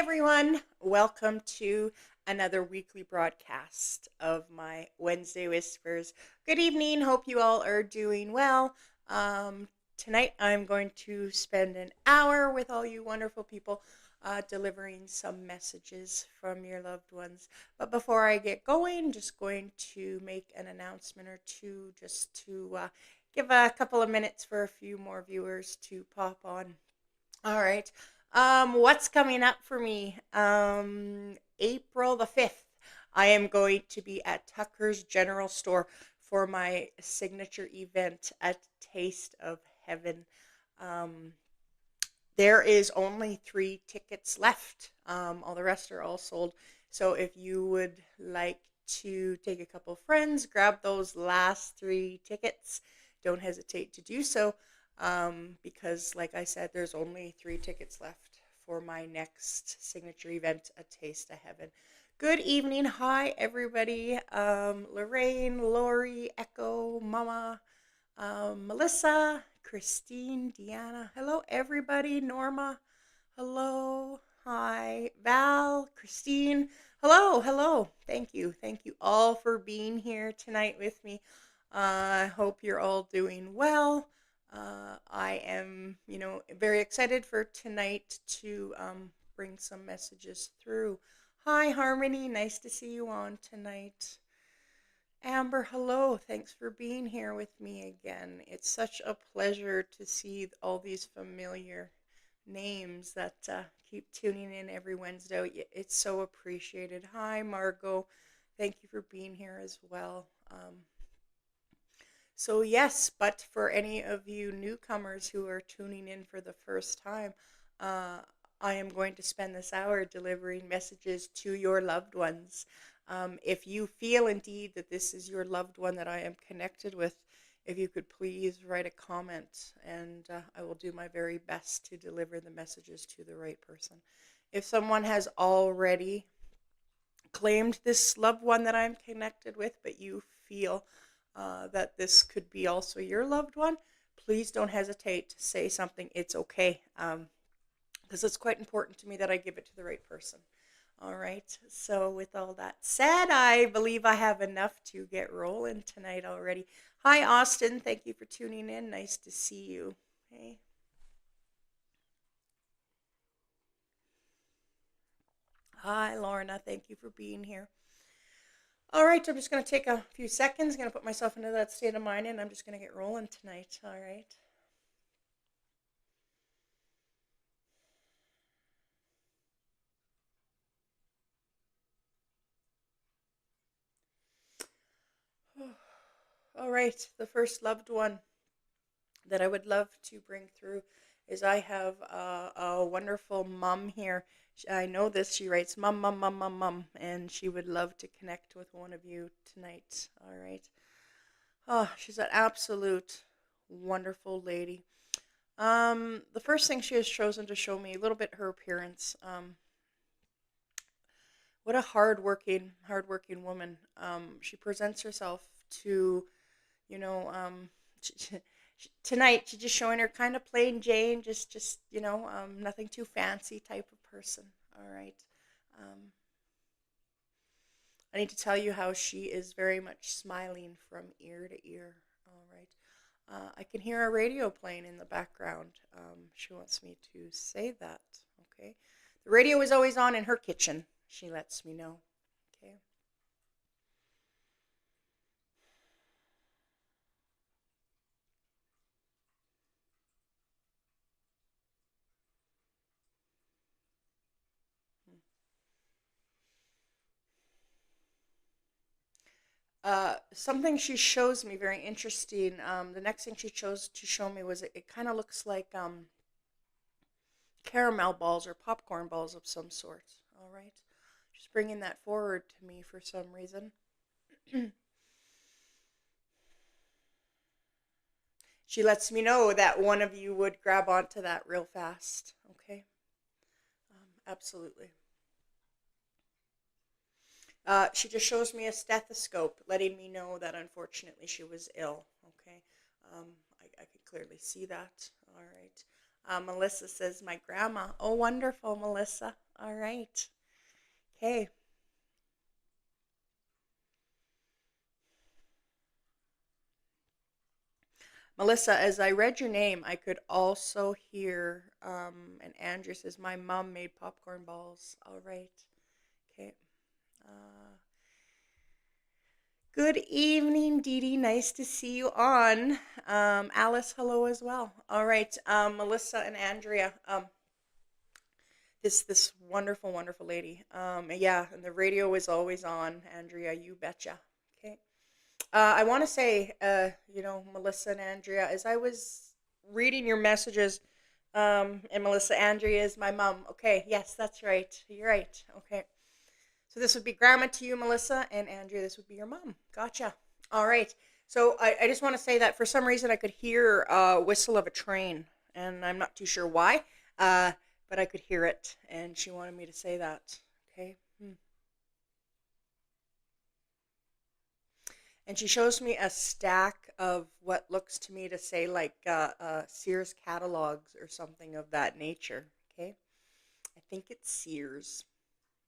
everyone. Welcome to another weekly broadcast of my Wednesday Whispers. Good evening. Hope you all are doing well. Tonight I'm going to spend an hour with all you wonderful people delivering some messages from your loved ones. But before I get going, just going to make an announcement or two just to give a couple of minutes for a few more viewers to pop on. All right. What's coming up for me? April the 5th, I am going to be at Tucker's General Store for my signature event at Taste of Heaven. Um, there is only 3 tickets left. All the rest are all sold. So if you would like to take a couple friends, grab those last 3 tickets. Don't hesitate to do so because, like I said, there's only 3 tickets left for my next signature event, A Taste of Heaven. Good evening. Hi, everybody. Lorraine, Lori, Echo, Mama, Melissa, Christine, Deanna. Hello, everybody. Norma. Hello. Hi. Val, Christine. Hello. Hello. Thank you. Thank you all for being here tonight with me. I hope you're all doing well. I am, very excited for tonight to bring some messages through. Hi, Harmony. Nice to see you on tonight. Amber, hello. Thanks for being here with me again. It's such a pleasure to see all these familiar names that keep tuning in every Wednesday. It's so appreciated. Hi, Margot. Thank you for being here as well. So, yes, but for any of you newcomers who are tuning in for the first time, uh, I am going to spend this hour delivering messages to your loved ones. If you feel indeed that this is your loved one that I am connected with, if you could please write a comment, and I will do my very best to deliver the messages to the right person. If someone has already claimed this loved one that I'm connected with, but you feel that this could be also your loved one, please don't hesitate to say something. It's okay, because it's quite important to me that I give it to the right person. All right, so with all that said, I believe I have enough to get rolling tonight already. Hi, Austin. Thank you for tuning in. Nice to see you. Hey. Hi, Lorna. Thank you for being here. All right, I'm just going to take a few seconds. Going to put myself into that state of mind, and I'm just going to get rolling tonight. All right. All right, the first loved one that I would love to bring through is I have a wonderful mom here. I know this. She writes, "Mom, mom, mom, mom, mom," and she would love to connect with one of you tonight. All right. Oh, she's an absolute wonderful lady. The first thing she has chosen to show me a little bit her appearance. What a hardworking woman. She presents herself to, you know, tonight she's just showing her kind of plain Jane, just nothing too fancy type of person. All right. Um, I need to tell you how she is very much smiling from ear to ear. All right. I can hear a radio playing in the background. She wants me to say that. Okay. The radio is always on in her kitchen. She lets me know. Okay. Something she shows me very interesting. The next thing she chose to show me was it kind of looks like caramel balls or popcorn balls of some sort. All right. Just bringing that forward to me for some reason. She lets me know that one of you would grab onto that real fast. Okay. Absolutely. She just shows me a stethoscope, letting me know that unfortunately she was ill. Okay. I can clearly see that. All right. Melissa says, my grandma. Oh, wonderful, Melissa. All right. Okay. Melissa, as I read your name, I could also hear, and Andrew says, my mom made popcorn balls. All right. Okay. Uh, Good evening, Dee Dee. Nice to see you on. Alice, hello as well. All right. Melissa and Andrea. This wonderful, wonderful lady. Yeah, and the radio is always on, Andrea, you betcha. Okay. I want to say, Melissa and Andrea, as I was reading your messages, and Melissa, Andrea is my mom. Okay, yes, that's right. You're right. Okay. So this would be grandma to you, Melissa, and Andrea, this would be your mom. Gotcha. All right. So I just want to say that for some reason I could hear a whistle of a train, and I'm not too sure why, uh, but I could hear it, and she wanted me to say that. Okay. And she shows me a stack of what looks to me to say like Sears catalogs or something of that nature. Okay. I think it's Sears.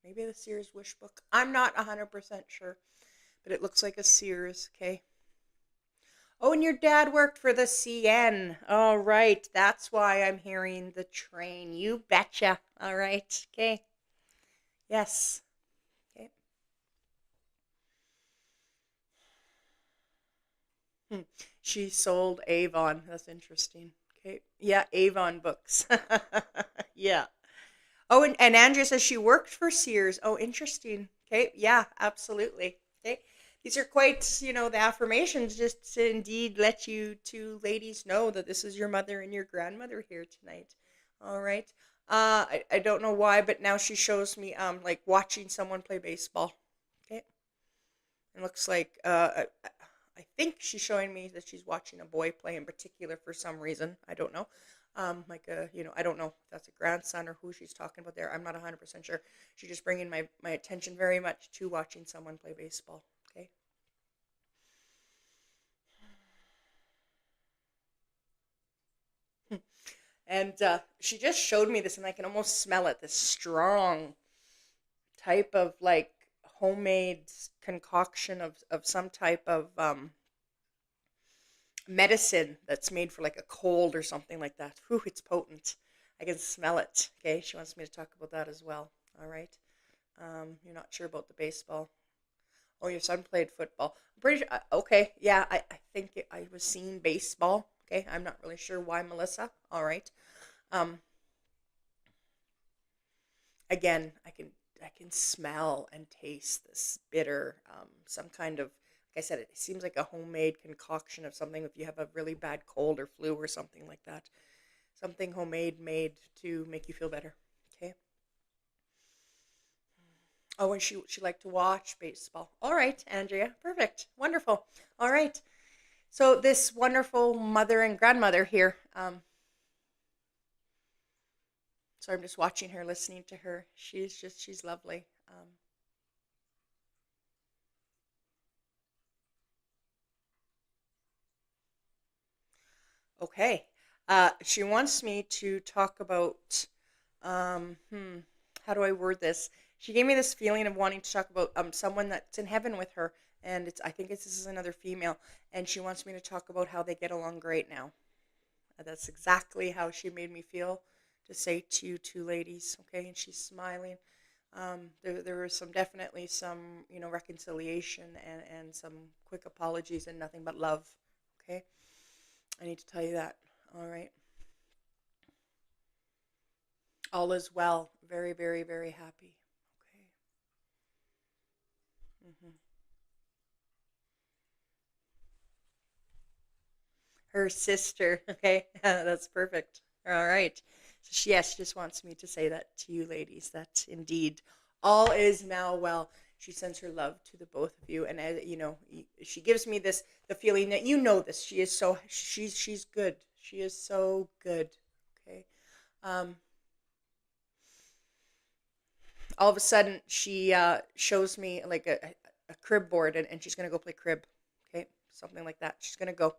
Maybe the Sears Wish Book. I'm not 100% sure, but it looks like a Sears. Okay. Oh, and your dad worked for the CN. All right. That's why I'm hearing the train. You betcha. All right. Okay. Yes. Okay. Hmm. She sold Avon. That's interesting. Okay. Yeah, Avon books. Yeah. Oh, and Andrea says she worked for Sears. Oh, interesting. Okay. Yeah, absolutely. Okay. These are quite, the affirmations just to indeed let you two ladies know that this is your mother and your grandmother here tonight. All right. I don't know why, but now she shows me like watching someone play baseball. Okay. It looks like I think she's showing me that she's watching a boy play in particular for some reason. I don't know. I don't know if that's a grandson or who she's talking about there. I'm not 100% sure. She's just bringing my attention very much to watching someone play baseball. Okay. And she just showed me this, and I can almost smell it. This strong type of like homemade concoction of some type of medicine that's made for like a cold or something like that. Whew, it's potent. I can smell it. Okay, she wants me to talk about that as well. All right. You're not sure about the baseball. Oh, your son played football. I'm pretty sure. Okay, yeah, I think I was seeing baseball. Okay, I'm not really sure why, Melissa. All right. Um, Again, I can smell and taste this bitter, some kind of, like I said, it seems like a homemade concoction of something. If you have a really bad cold or flu or something like that, something homemade made to make you feel better. Okay. Oh, and she liked to watch baseball. All right, Andrea, perfect, wonderful. All right. So this wonderful mother and grandmother here. So I'm just watching her, listening to her. She's lovely. Okay. She wants me to talk about, um, hmm, how do I word this? She gave me this feeling of wanting to talk about someone that's in heaven with her, and I think this is another female, and she wants me to talk about how they get along great now. That's exactly how she made me feel to say to you two ladies, okay? And she's smiling. There was definitely some, reconciliation and some quick apologies and nothing but love, okay? I need to tell you that. All right. All is well. Very, very, very happy. Okay. Hmm. Her sister. Okay. That's perfect. All right. So yes, she just wants me to say that to you ladies, that indeed all is now well. She sends her love to the both of you. And, she gives me the feeling that this. She's good. She is so good. Okay. Um, all of a sudden she shows me like a crib board, and she's gonna go play crib. Okay, something like that. She's gonna go.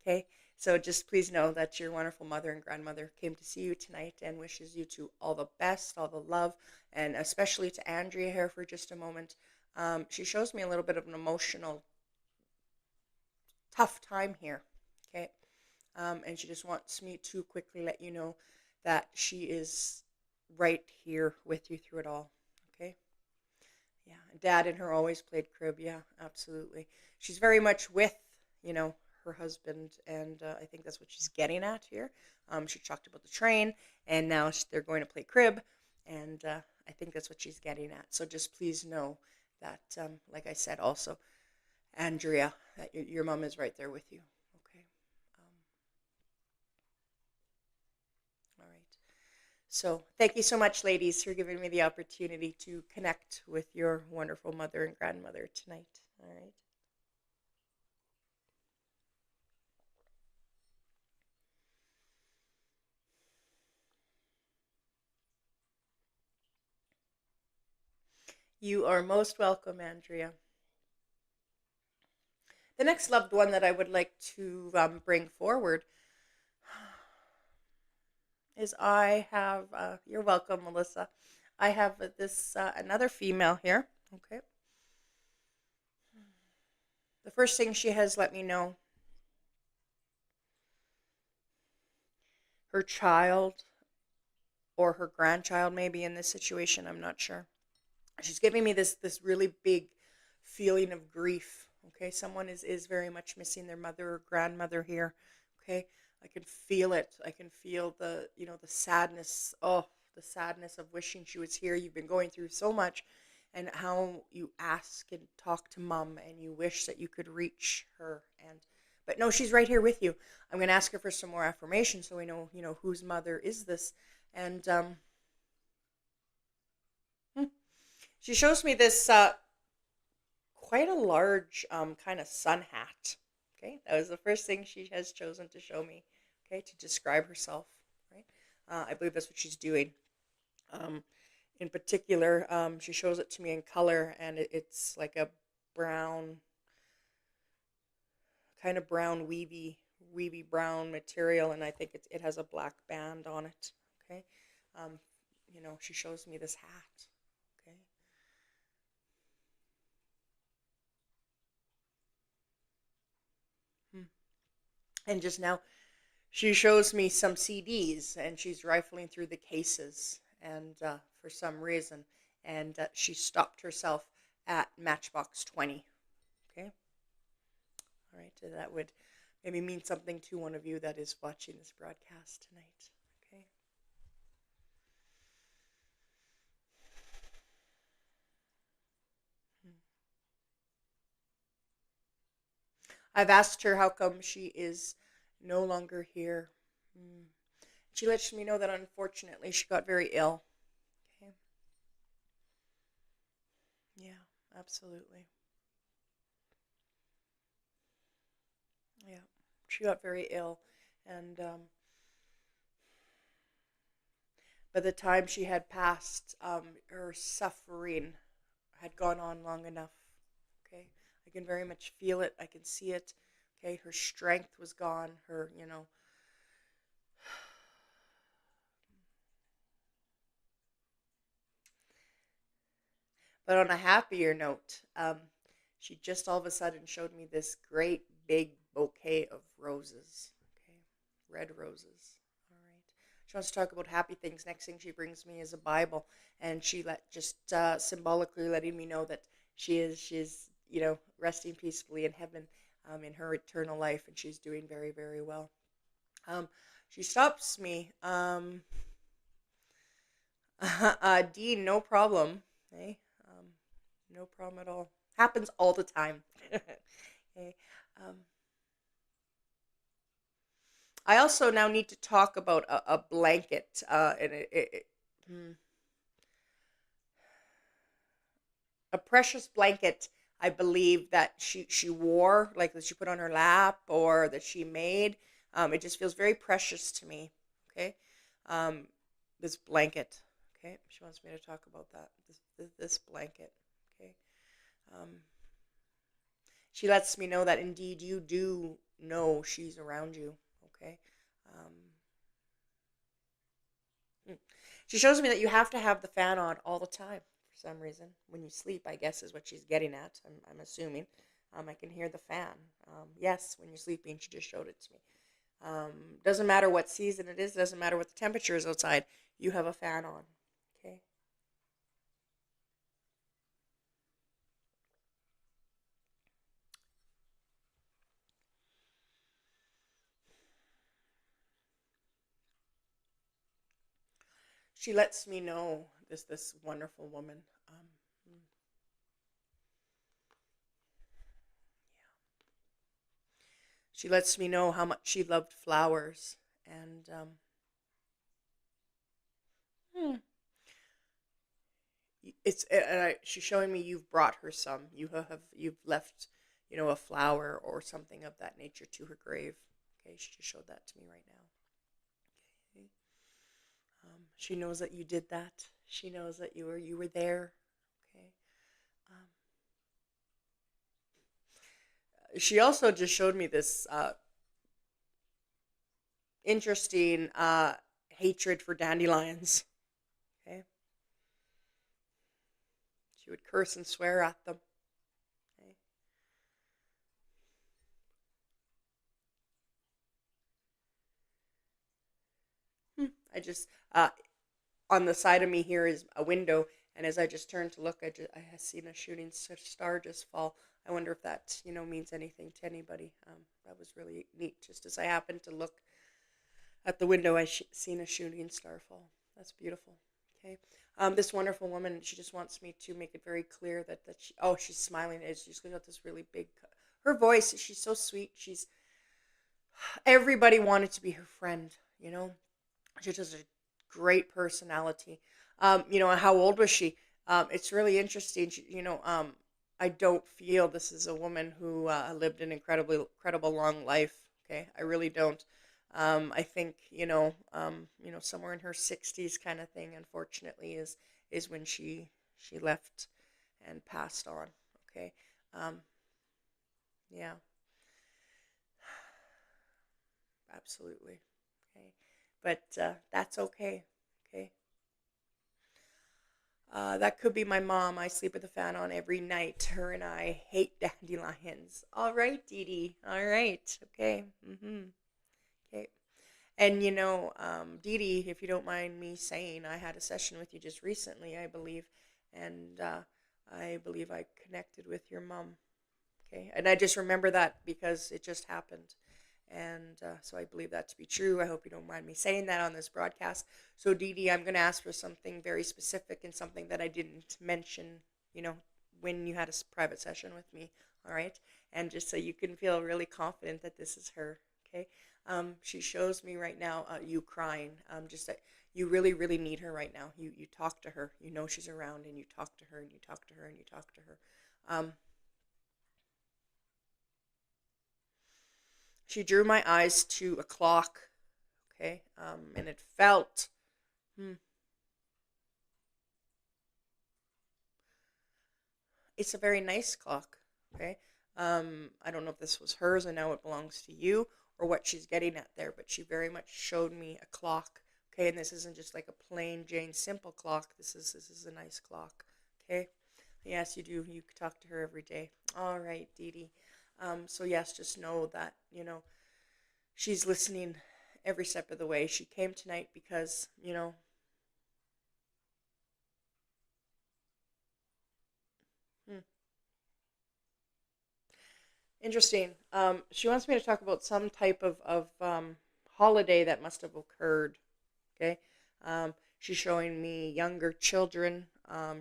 Okay, So just please know that your wonderful mother and grandmother came to see you tonight and wishes you to all the best, all the love, and especially to Andrea here for just a moment. She shows me a little bit of an emotional, tough time here. Okay. And she just wants me to quickly let you know that she is right here with you through it all. Okay. Yeah. Dad and her always played crib. Yeah, absolutely. She's very much with, you know, her husband, and I think that's what she's getting at here. She talked about the train, and now they're going to play crib, and I think that's what she's getting at. So just please know that, like I said, also, Andrea, that your mom is right there with you. Okay. Um, all right. So thank you so much, ladies, for giving me the opportunity to connect with your wonderful mother and grandmother tonight. All right. You are most welcome, Andrea. The next loved one that I would like to bring forward is I have, you're welcome, Melissa. I have this another female here. Okay. The first thing she has let me know, her child or her grandchild may be in this situation. I'm not sure. She's giving me this really big feeling of grief. Okay, someone is very much missing their mother or grandmother here. Okay, I can feel it. I can feel the, you know, the sadness. Oh, the sadness of wishing she was here. You've been going through so much, and how you ask and talk to mom, and you wish that you could reach her. And but no, she's right here with you. I'm going to ask her for some more affirmation so we know, you know, whose mother is this. And hmm, she shows me this quite a large kind of sun hat. Okay, that was the first thing she has chosen to show me. Okay, to describe herself. Right, I believe that's what she's doing. Um, in particular, she shows it to me in color, and it's like a brown, kind of brown weavy brown material, and I think it has a black band on it. Okay, um, you know, she shows me this hat. Okay. Hmm. And just now, she shows me some CDs, and she's rifling through the cases, and for some reason, and she stopped herself at Matchbox 20. Okay, all right, so that would maybe mean something to one of you that is watching this broadcast tonight. Okay, hmm. I've asked her how come she is no longer here. Hmm. She lets me know that unfortunately she got very ill. Okay, yeah, absolutely. Yeah, she got very ill, and by the time she had passed, her suffering had gone on long enough. Okay, I can very much feel it. I can see it. Okay, her strength was gone. Her, you know. But on a happier note, she just all of a sudden showed me this great big bouquet of roses. Okay, red roses. All right. She wants to talk about happy things. Next thing she brings me is a Bible, and she let just symbolically letting me know that she's you know, resting peacefully in heaven, in her eternal life, and she's doing very very well. Um, she stops me. Dean, no problem. Hey, no problem at all. Happens all the time. Okay. Um, I also now need to talk about a blanket, and a precious blanket. I believe that she wore, like that she put on her lap or that she made. It just feels very precious to me. Okay, um, this blanket. Okay, she wants me to talk about that. This blanket. Okay. Um, she lets me know that indeed you do know she's around you. Okay. Um, hmm. She shows me that you have to have the fan on all the time for some reason when you sleep. I guess is what she's getting at. I'm assuming. I can hear the fan. Yes, when you're sleeping, she just showed it to me. Doesn't matter what season it is. Doesn't matter what the temperature is outside. You have a fan on. Okay. She lets me know this wonderful woman. Mm, she lets me know how much she loved flowers, and hmm, she's showing me you've brought her some. You've left, a flower or something of that nature to her grave. Okay, she just showed that to me right now. Okay. She knows that you did that. She knows that you were there. Okay. Um, she also just showed me this interesting hatred for dandelions. Okay. She would curse and swear at them. Okay. I just on the side of me here is a window, and as I just turned to look, I had seen a shooting star just fall. I wonder if that means anything to anybody. That was really neat. Just as I happened to look at the window, seen a shooting star fall. That's beautiful. Okay. This wonderful woman, she just wants me to make it very clear that she's smiling. She's got this really big, her voice. She's so sweet. Everybody wanted to be her friend. She just has a great personality. How old was she? It's really interesting. I don't feel this is a woman who lived an incredible long life. Okay, I really don't. I think somewhere in her 60s kind of thing. Unfortunately, is when she left and passed on. Okay, um, yeah, absolutely. Okay, but that's okay. Okay. That could be my mom. I sleep with the fan on every night. Her and I hate dandelions. All right, Dee Dee. All right. Okay. Okay. And Dee Dee, if you don't mind me saying, I had a session with you just recently, I believe, and I believe I connected with your mom. Okay. And I just remember that because it just happened. And so I believe that to be true. I hope you don't mind me saying that on this broadcast. So, Dee Dee, I'm going to ask for something very specific and something that I didn't mention, you know, when you had a private session with me. All right. And just so you can feel really confident that this is her. Okay. She shows me right now you crying. Just that you really, really need her right now. You talk to her. You know she's around, and you talk to her, and you talk to her, and you talk to her. Um, she drew my eyes to a clock. Okay. And it felt. Hmm, it's a very nice clock. Okay. I don't know if this was hers and now it belongs to you or what she's getting at there, but she very much showed me a clock. Okay, and this isn't just like a plain Jane simple clock. This is a nice clock. Okay. Yes, you do. You talk to her every day. All right, Dee Dee. So yes, just know that she's listening every step of the way. She came tonight because hmm, interesting. She wants me to talk about some type of holiday that must have occurred. Okay. She's showing me younger children.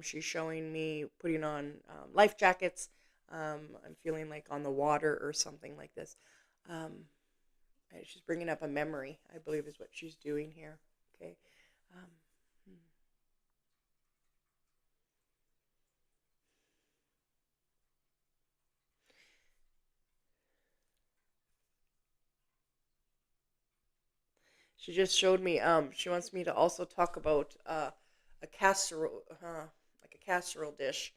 She's showing me putting on life jackets. I'm feeling like on the water or something like this. Um, she's bringing up a memory, I believe, is what she's doing here. Okay. Um, hmm. She just showed me. She wants me to also talk about a casserole, like a casserole dish.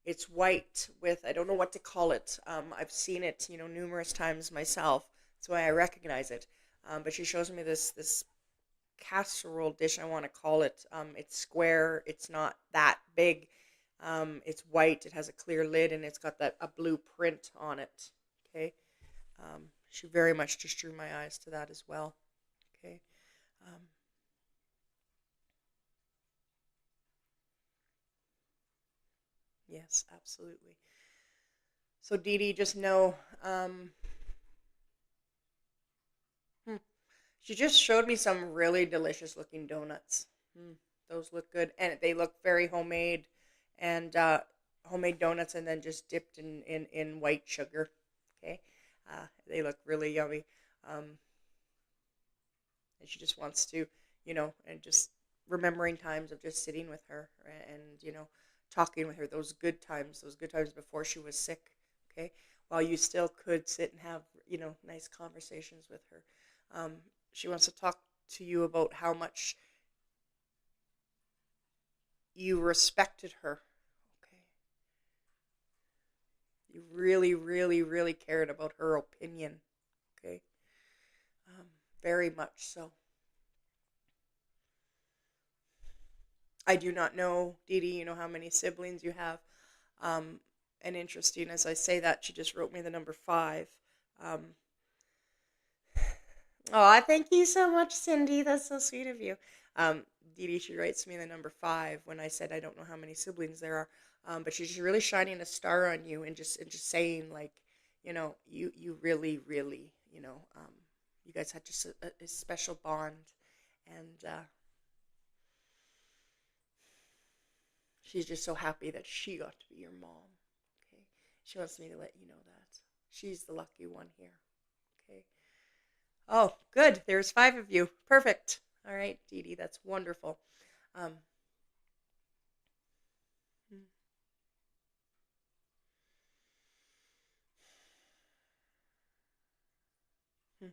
It's white with I don't know what to call it. I've seen it, numerous times myself. That's why I recognize it. But she shows me this casserole dish, I want to call it. It's square. It's not that big. It's white. It has a clear lid, and it's got that a blue print on it. Okay. She very much just drew my eyes to that as well. Okay. Um, yes, absolutely. So Dee Dee, just know, hmm, she just showed me some really delicious looking donuts. Mm, those look good, and they look very homemade, and homemade donuts, and then just dipped in white sugar. Okay, they look really yummy. Um, and she just wants to, and just remembering times of just sitting with her and talking with her, those good times before she was sick. Okay, while you still could sit and have nice conversations with her. Um, she wants to talk to you about how much you respected her. Okay, you really, really, really cared about her opinion. Okay, um, very much so. I do not know, Dee Dee, how many siblings you have. Um, and interesting, as I say that, she just wrote me the number 5. Um, oh, thank you so much, Cindy. That's so sweet of you. Um, Dee Dee, she writes me the number 5 when I said I don't know how many siblings there are. But she's just really shining a star on you and just saying, like, you really, really, you guys had just a special bond. And she's just so happy that she got to be your mom. Okay. She wants me to let you know that. She's the lucky one here. Okay. Oh, good. There's 5 of you. Perfect. All right, Dee Dee, that's wonderful. Um, hmm, hmm.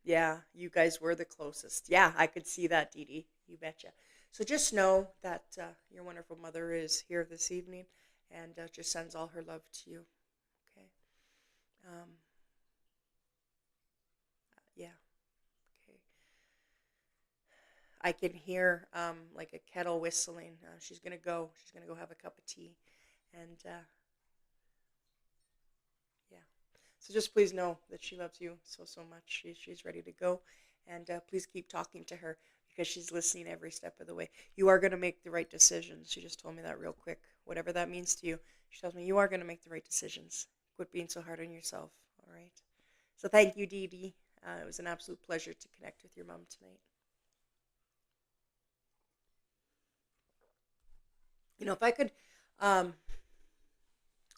Yeah, you guys were the closest. Yeah, I could see that, Dee Dee. You betcha. So just know that your wonderful mother is here this evening and just sends all her love to you. Okay. Um, yeah. Okay. I can hear like a kettle whistling. She's gonna go. She's gonna go have a cup of tea, and yeah. So just please know that she loves you so so much. She's ready to go, and please keep talking to her because she's listening every step of the way. You are gonna make the right decisions. She just told me that real quick. Whatever that means to you, she tells me you are gonna make the right decisions. Quit being so hard on yourself. All right. So thank you, Dee Dee. It was an absolute pleasure to connect with your mom tonight. If I could, um,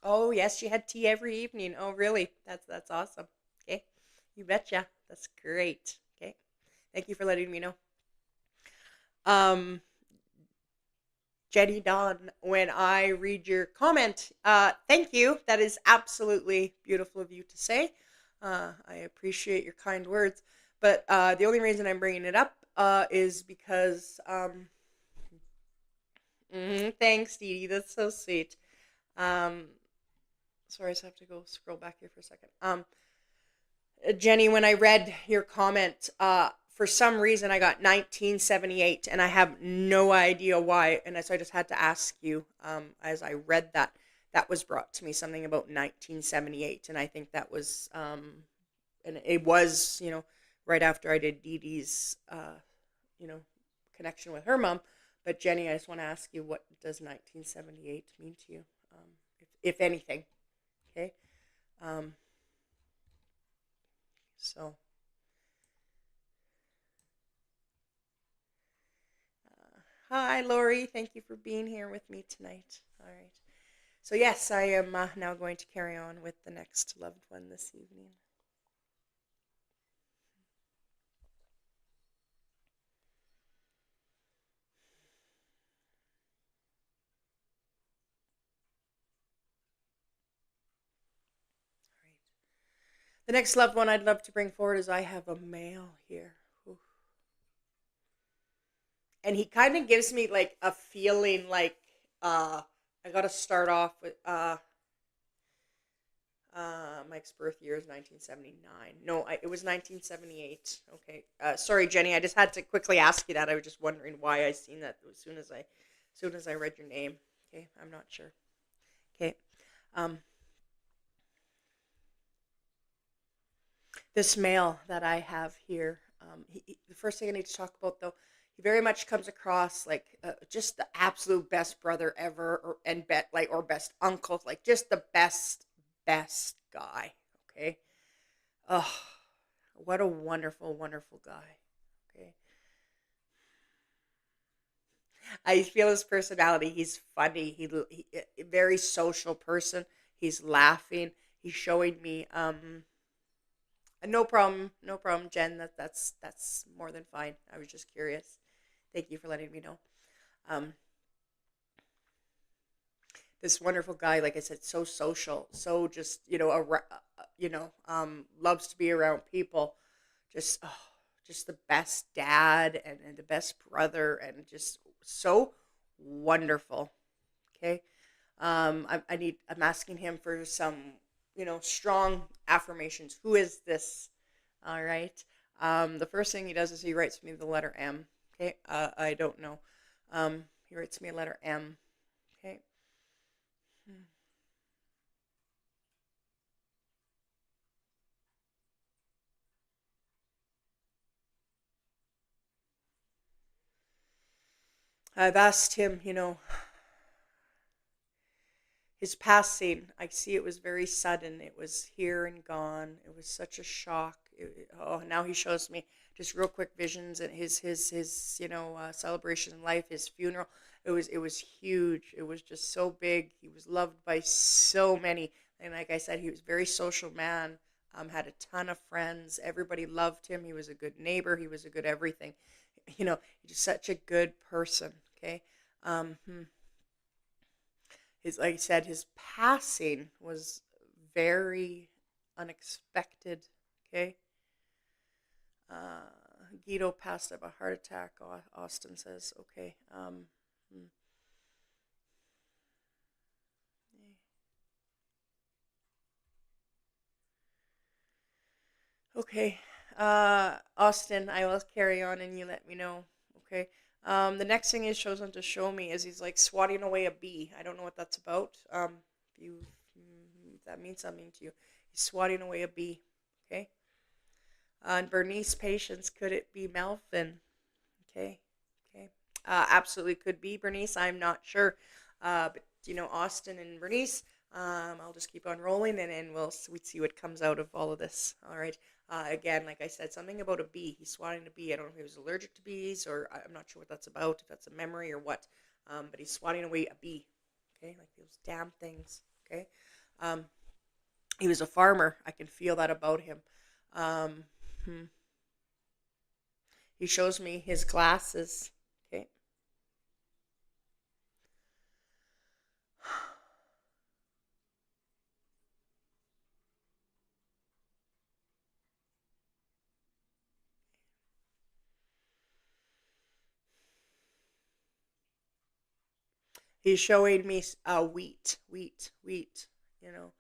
oh yes, she had tea every evening. Oh really? That's awesome. Okay, you betcha. That's great. Okay, thank you for letting me know. Um, Jenny Dawn, when I read your comment, thank you. That is absolutely beautiful of you to say. I appreciate your kind words. But the only reason I'm bringing it up is because, thanks, Dee Dee. That's so sweet. Um, sorry, I just have to go scroll back here for a second. Jenny, when I read your comment, for some reason I got 1978, and I have no idea why. And so I just had to ask you, as I read that, that was brought to me something about 1978, and I think that was, and it was, right after I did Dee Dee's, you know, connection with her mom. But Jenny, I just want to ask you, what does 1978 mean to you, if anything? Okay. Um, so hi, Lori. Thank you for being here with me tonight. All right. So, yes, I am now going to carry on with the next loved one this evening. All right. The next loved one I'd love to bring forward is I have a male here. Oof. And he kind of gives me like a feeling like I got to start off with Mike's birth year is 1979. No, it was 1978. Okay. Sorry, Jenny. I just had to quickly ask you that. I was just wondering why I seen that as soon as I read your name. Okay, I'm not sure. Okay. Um, this male that I have here, the first thing I need to talk about though, he very much comes across like just the absolute best brother ever, and or best uncle, like just the best guy. Okay. Oh, what a wonderful, wonderful guy. Okay. I feel his personality. He's funny. He a very social person. He's laughing. He's showing me no problem, no problem, Jen. That's more than fine. I was just curious. Thank you for letting me know. Um this wonderful guy, like I said, so social, so just, loves to be around people. Just just the best dad, and the best brother, and just so wonderful. Okay. I'm asking him for some, strong affirmations. Who is this? All right. The first thing he does is he writes me the letter M. Okay. I don't know. He writes me a letter M. Okay. I've asked him, his passing. I see it was very sudden. It was here and gone. It was such a shock. Oh, now he shows me just real quick visions, and his celebration in life, his funeral. It was huge. It was just so big. He was loved by so many, and like I said, he was a very social man. Had a ton of friends. Everybody loved him. He was a good neighbor. He was a good everything. He's just such a good person. Okay. Um, hmm his like I said, his passing was very unexpected. Okay. Uh, Guido passed of a heart attack. Austin says, okay. Hmm, okay. Austin, I will carry on and you let me know. Okay. The next thing he shows him to show me is he's like swatting away a bee. I don't know what that's about. If that means something to you. He's swatting away a bee. Okay. And Bernice Patience, could it be Melvin? Okay. Okay. Absolutely could be Bernice. I'm not sure. But Austin and Bernice. I'll just keep on rolling, and we see what comes out of all of this. All right. Again, like I said, something about a bee. He's swatting a bee. I don't know if he was allergic to bees, or I'm not sure what that's about. If that's a memory or what. But he's swatting away a bee. Okay, like those damn things. Okay. Um, he was a farmer. I can feel that about him. Um, hmm. He shows me his glasses. Okay. He's showing me wheat. You know,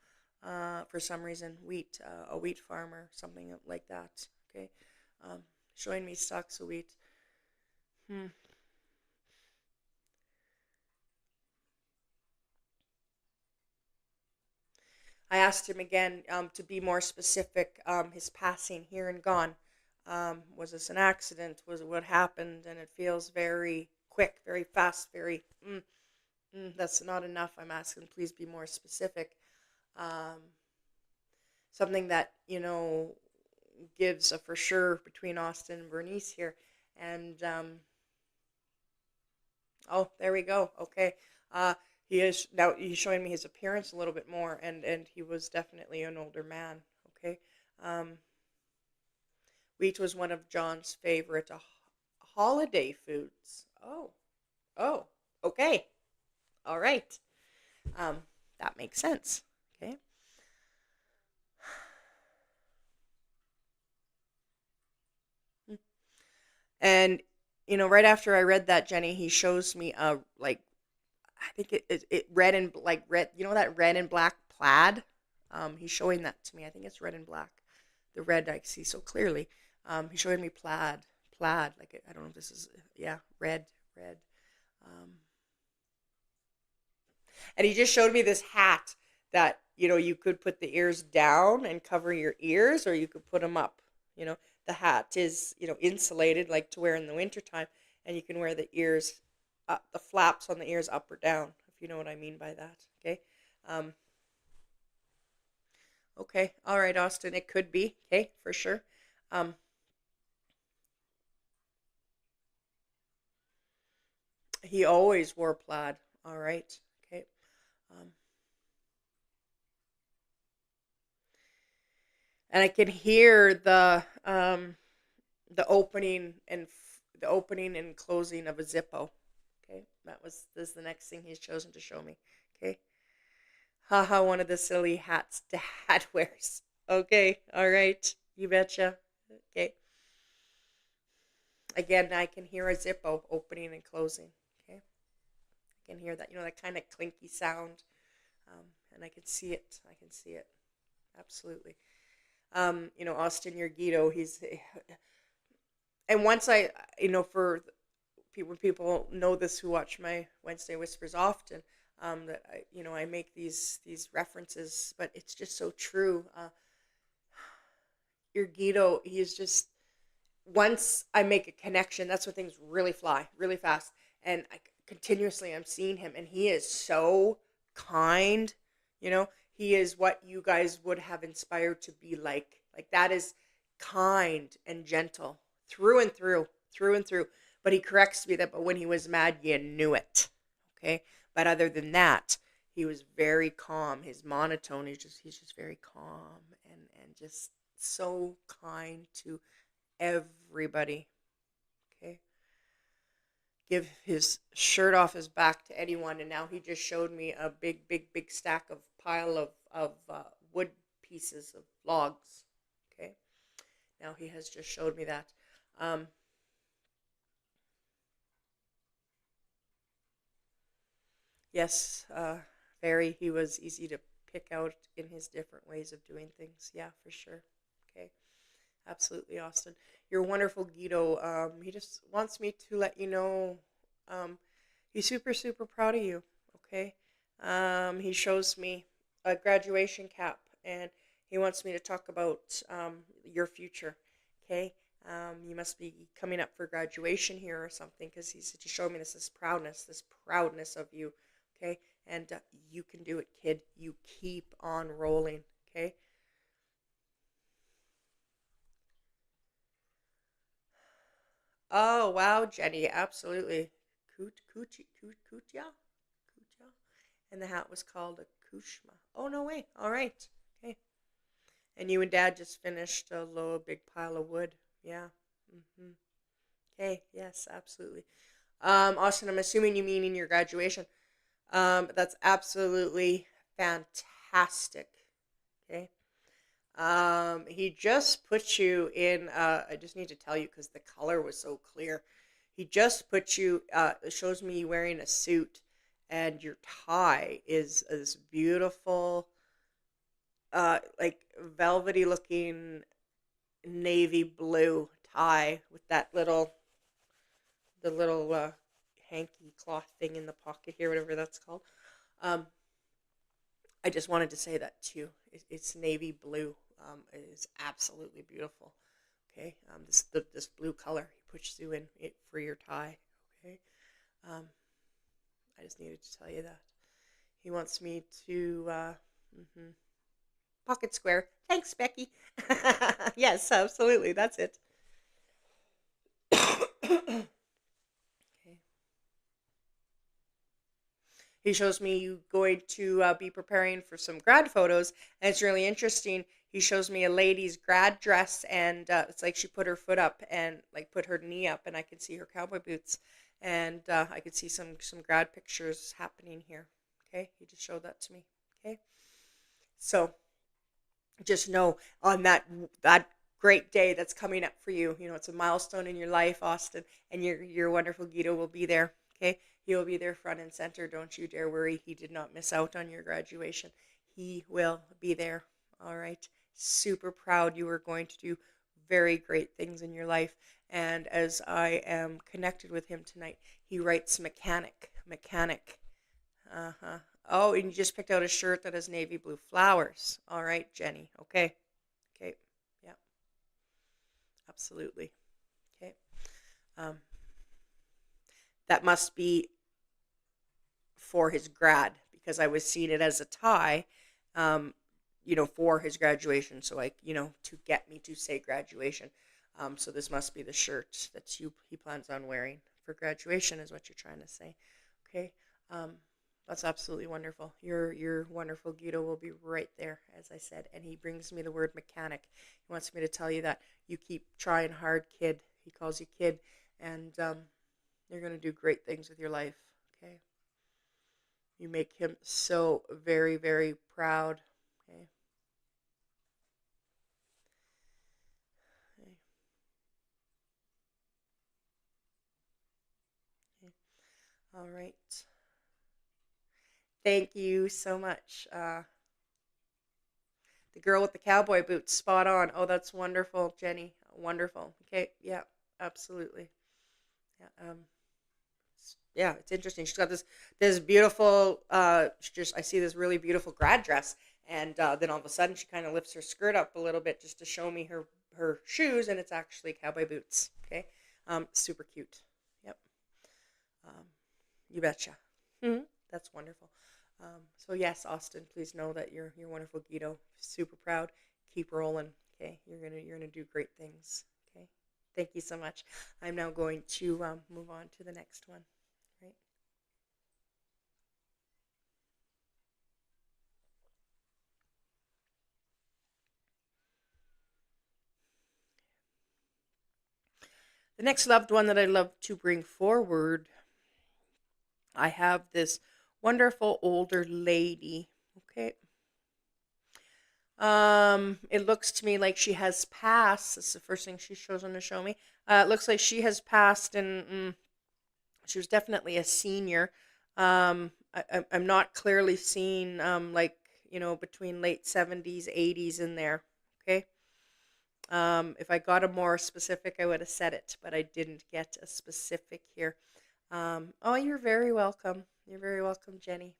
for some reason, wheat, a wheat farmer, something like that. Okay, um, showing me stalks of wheat. Hmm. I asked him again to be more specific. His passing here and gone. Was this an accident? Was it what happened? And it feels very quick, very fast, very. That's not enough. I'm asking, please be more specific. Um, Something that gives a for sure between Austin and Bernice here. And oh, there we go. Okay, he is now. He's showing me his appearance a little bit more, and he was definitely an older man. Okay, um, wheat was one of John's favorite holiday foods. Oh, okay, all right. Um, that makes sense. Okay. And right after I read that, Jenny, he shows me like I think it red and like red. You know that red and black plaid. He's showing that to me. I think it's red and black. The red I see so clearly. He's showing me plaid. Like I don't know if this is yeah, red. Um, and he just showed me this hat that you could put the ears down and cover your ears, or you could put them up. You know, the hat is insulated, like to wear in the wintertime, and you can wear the ears, the flaps on the ears up or down, if you know what I mean by that. Okay. Um, okay. All right, Austin. It could be okay for sure. Um, he always wore plaid. All right. Okay. Um, and I can hear the opening and closing of a Zippo. Okay, this is the next thing he's chosen to show me. Okay, haha, one of the silly hats Dad wears. Okay, all right, you betcha. Okay, again, I can hear a Zippo opening and closing. Okay, I can hear that. That kind of clinky sound, and I can see it. I can see it absolutely. Austin Urgito, he's and once for people know this who watch my Wednesday Whispers often, that I make these references, but it's just so true. Urgito, he is just once I make a connection, that's when things really fly really fast, and continuously I'm seeing him, and he is so kind. He is what you guys would have inspired to be like. Like that is kind and gentle through and through, through and through. But he corrects me that, but when he was mad, you knew it. Okay. But other than that, he was very calm. His monotone is he's just very calm and just so kind to everybody. Okay. Give his shirt off his back to anyone, and now he just showed me a big stack of pile of wood pieces of logs. Okay, now he has just showed me that. Um, yes, very. He was easy to pick out in his different ways of doing things. Yeah, for sure. Okay, absolutely, Austin. You're wonderful, Guido. He just wants me to let you know um, he's super proud of you. Okay. He shows me a graduation cap, and he wants me to talk about your future. Okay. You must be coming up for graduation here or something, because he's to show me this proudness of you. Okay. And you can do it, kid. You keep on rolling. Okay. Oh wow, Jenny, absolutely. Kutia, Kutia, and the hat was called a kushma. Oh no way! All right, okay. And you and Dad just finished a big pile of wood. Yeah. Mm-hmm. Okay. Yes, absolutely. Austin, I'm assuming you mean in your graduation. That's absolutely fantastic. Okay. He just put you in. I just need to tell you because the color was so clear. He just put you. It shows me you wearing a suit, and your tie is this beautiful, like velvety looking navy blue tie with the little hanky cloth thing in the pocket here, whatever that's called. Um, I just wanted to say that too. It's navy blue. It is absolutely beautiful. Okay, this blue color he puts you in it for your tie. Okay, um, I just needed to tell you that. He wants me to mhm. Pocket square. Thanks, Becky. Yes, absolutely. That's it. Okay. He shows me you going to be preparing for some grad photos, and it's really interesting. He shows me a lady's grad dress, and it's like she put her foot up and like put her knee up, and I can see her cowboy boots, and I could see some grad pictures happening here. Okay, he just showed that to me. Okay, so just know on that great day that's coming up for you. It's a milestone in your life, Austin, and your wonderful Guido will be there. Okay, he will be there front and center. Don't you dare worry. He did not miss out on your graduation. He will be there. All right. Super proud. You are going to do very great things in your life. And as I am connected with him tonight, he writes mechanic, mechanic. Uh huh. Oh, and you just picked out a shirt that has navy blue flowers. All right, Jenny. Okay. Okay. Yeah, absolutely. Okay. Um, that must be for his grad because I was seeing it as a tie, um, for his graduation. So like, to get me to say graduation. So this must be the shirt that he plans on wearing for graduation, is what you're trying to say. Okay. Um, that's absolutely wonderful. Your wonderful Guido will be right there, as I said, and he brings me the word mechanic. He wants me to tell you that you keep trying hard, kid. He calls you kid, and you're gonna do great things with your life. Okay. You make him so very, very proud. Okay. Okay. Okay. All right. Thank you so much. The girl with the cowboy boots, spot on. Oh, that's wonderful, Jenny. Wonderful. Okay. Yeah, absolutely. Yeah. Yeah, it's interesting. She's got this beautiful. I see this really beautiful grad dress, and then all of a sudden she kind of lifts her skirt up a little bit just to show me her shoes, and it's actually cowboy boots. Okay. Super cute. Yep. Um, you betcha. Hmm. That's wonderful. So yes, Austin, please know that you're wonderful, Guido. Super proud. Keep rolling. Okay, you're gonna do great things. Okay, thank you so much. I'm now going to move on to the next one. Right. The next loved one that I love to bring forward, I have this wonderful older lady. Okay. It looks to me like she has passed. This is the first thing she's chosen to show me. It looks like she has passed, and she was definitely a senior. I'm not clearly seeing like between late 70s, 80s in there. Okay. If I got a more specific, I would have said it, but I didn't get a specific here. Oh, you're very welcome. You're very welcome, Jenny.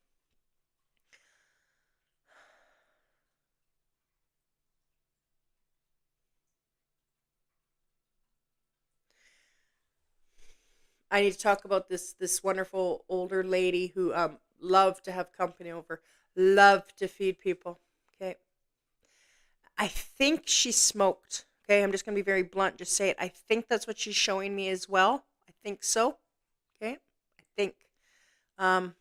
I need to talk about this wonderful older lady who loved to have company over, loved to feed people. Okay, I think she smoked. Okay, I'm just gonna be very blunt. Just say it. I think that's what she's showing me as well. I think so. Okay, I think. Um,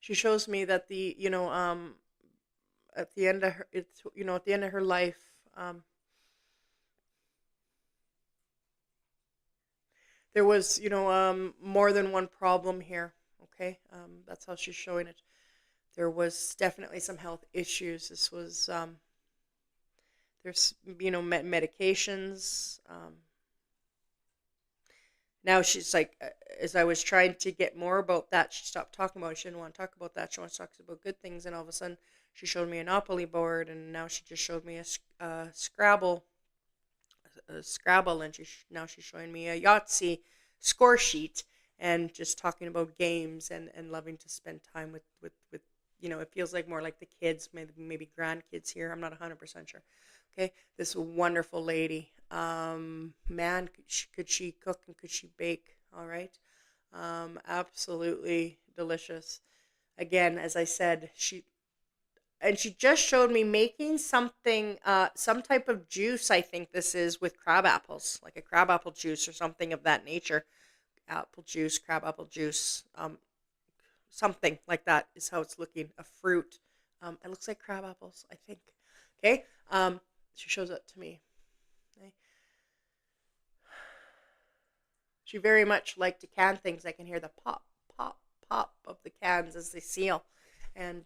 she shows me that at the end of her it's at the end of her life, there was more than one problem here. Okay, that's how she's showing it. There was definitely some health issues. This was there's medications. Now she's like, as I was trying to get more about that, she stopped talking about it. She didn't want to talk about that. She wants to talk about good things, and all of a sudden she showed me a Monopoly board, and now she just showed me Scrabble, and now she's showing me a Yahtzee score sheet, and just talking about games and loving to spend time with it feels like more like the kids, maybe grandkids here. I'm not 100% sure. Okay, this wonderful lady. Man, could she cook and could she bake? All right, absolutely delicious. Again, as I said, she just showed me making something, some type of juice. I think this is with crab apples, like a crab apple juice or something of that nature. Apple juice, crab apple juice, something like that is how it's looking. A fruit. It looks like crab apples, I think. Okay. She shows it to me. Okay. She very much liked to can things. I can hear the pop, pop, pop of the cans as they seal, and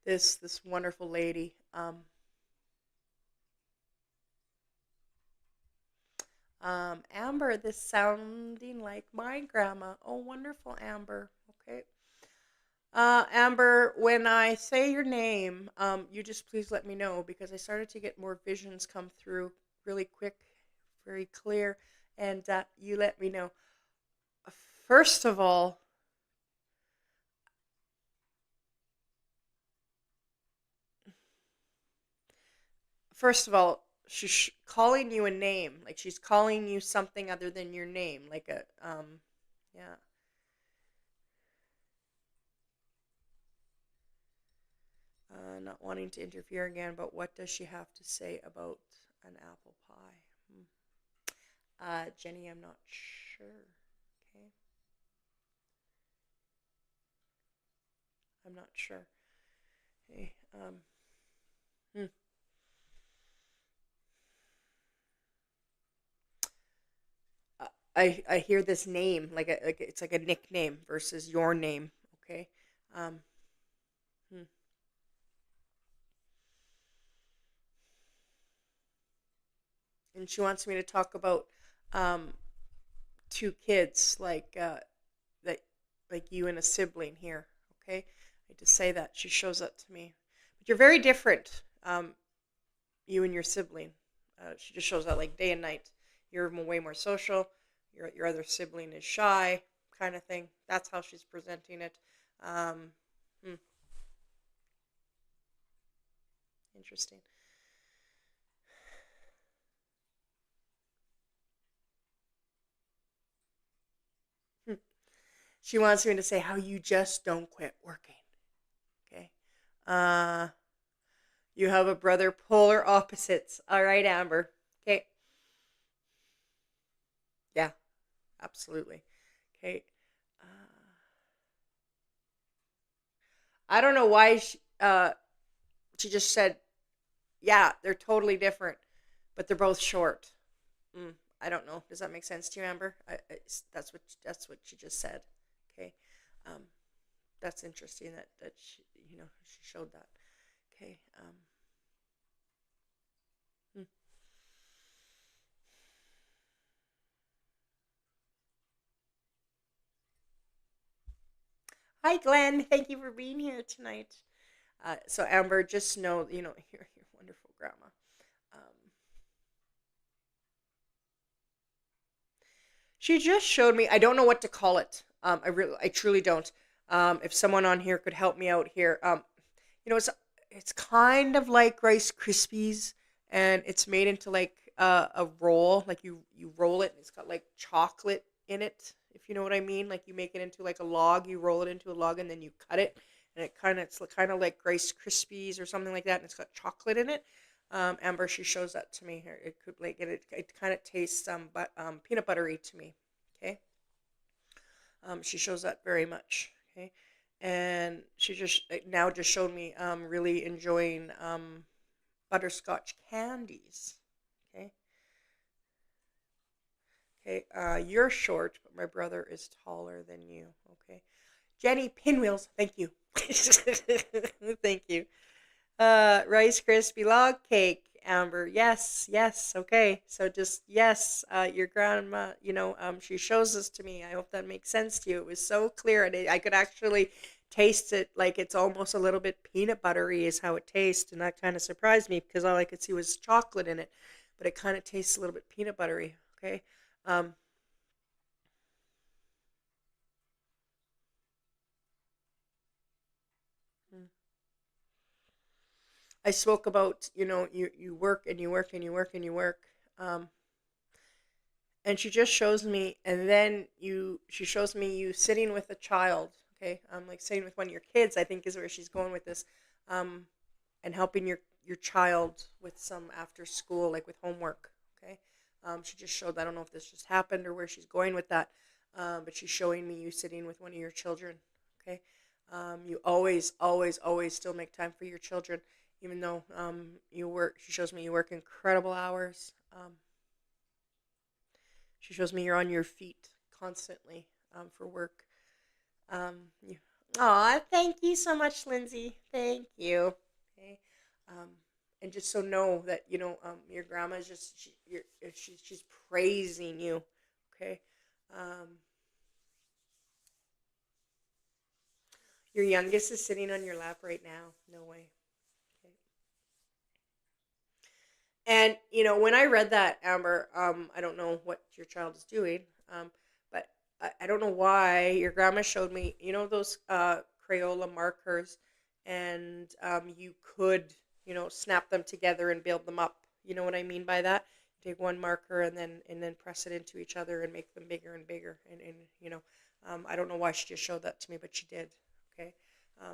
this wonderful lady. Amber, this sounding like my grandma. Oh, wonderful, Amber. Okay. Amber, when I say your name, you just please let me know because I started to get more visions come through really quick, very clear, and you let me know. First of all, first of all, she's calling you a name, like she's calling you something other than your name, like yeah. Not wanting to interfere again, but what does she have to say about an apple pie? Jenny, I'm not sure. Okay, I'm not sure. Hey, hmm. Uh, I hear this name like it's like a nickname versus your name. Okay, um, hmm. And she wants me to talk about um two kids that like you and a sibling here. Okay, I hate to say that she shows that to me, but you're very different. You and your sibling. She just shows that like day and night. You're way more social. Your other sibling is shy, kind of thing. That's how she's presenting it. Um, hmm, interesting. Hmm. She wants me to say how you just don't quit working. Okay. Uh, you have a brother, polar opposites. All right, Amber. Okay. Yeah, absolutely. Okay. Uh, I don't know why she just said, yeah, they're totally different, but they're both short. Mm, I don't know. Does that make sense to you, Amber? That's what she just said. Okay, um, that's interesting that she showed that. Okay. Hmm. Hi, Glenn. Thank you for being here tonight. So Amber, just know you're wonderful, Grandma. Um, she just showed me. I don't know what to call it. I truly don't. If someone on here could help me out here, it's kind of like Rice Krispies, and it's made into like a roll. Like you roll it, and it's got like chocolate in it. If you know what I mean, like you make it into like a log. You roll it into a log, and then you cut it, and it's kind of like Rice Krispies or something like that, and it's got chocolate in it. Amber, she shows that to me here. It could like it kind of tastes but peanut buttery to me. Okay. She shows that very much. Okay, and she just now just showed me really enjoying butterscotch candies. Okay, okay. You're short, but my brother is taller than you. Okay, Jenny Pinwheels. Thank you. Thank you. Rice Krispie log cake, Amber. Yes, yes. Okay, so just yes. Your grandma, she shows this to me. I hope that makes sense to you. It was so clear, and I could actually taste it like it's almost a little bit peanut buttery is how it tastes, and that kind of surprised me because all I could see was chocolate in it, but it kind of tastes a little bit peanut buttery. Okay. Um, mm. I spoke about you work and you work and you work and you work. Um, and she just shows me and then she shows me you sitting with a child. Okay, like sitting with one of your kids, I think is where she's going with this. um and helping your child with some after school, like with homework. Okay. She just showed, I don't know if this just happened or where she's going with that. But she's showing me you sitting with one of your children. Okay. You always still make time for your children, even though you work. She shows me you work incredible hours. She shows me you're on your feet constantly for work. You Aw, thank you so much, Lindsay. Thank you. Okay. Um, and just so know that your grandma's just she's praising you. Okay. Um, your youngest is sitting on your lap right now. No way. Okay. And when I read that, Amber, I don't know what your child is doing, but I don't know why your grandma showed me, those Crayola markers, and you could, snap them together and build them up. You know what I mean by that? Take one marker and then press it into each other and make them bigger and bigger. And I don't know why she just showed that to me, but she did. Okay,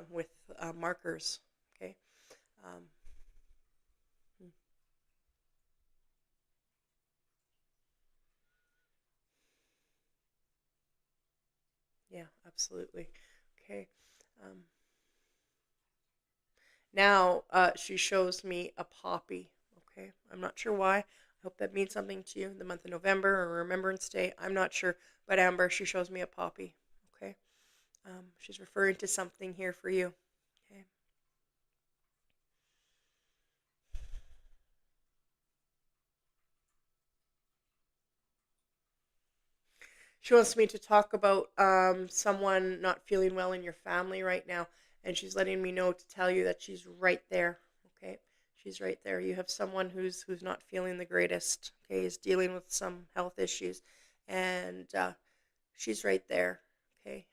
with markers. Okay. Um, Yeah, absolutely. Okay. Um, now she shows me a poppy. Okay. I'm not sure why. I hope that means something to you. The month of November or Remembrance Day. I'm not sure. But Amber, she shows me a poppy. Okay. She's referring to something here for you. Okay. She wants me to talk about someone not feeling well in your family right now, and she's letting me know to tell you that she's right there. Okay, she's right there. You have someone who's not feeling the greatest. Okay, is dealing with some health issues, and she's right there. Okay,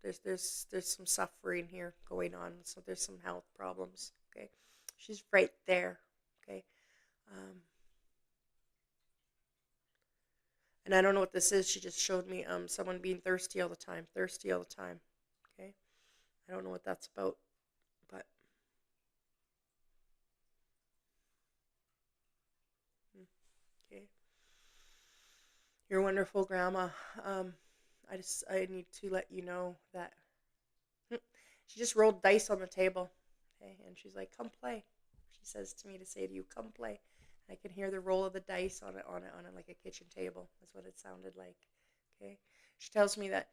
there's some suffering here going on, so there's some health problems. Okay, she's right there. Okay, um, and I don't know what this is. She just showed me someone being thirsty all the time, thirsty all the time. Okay, I don't know what that's about, but okay. You're wonderful, Grandma. Um, I need to let you know that she just rolled dice on the table. Okay, and she's like, "Come play." She says to me to say to you, "Come play." I can hear the roll of the dice on it like a kitchen table. That's what it sounded like. Okay. She tells me that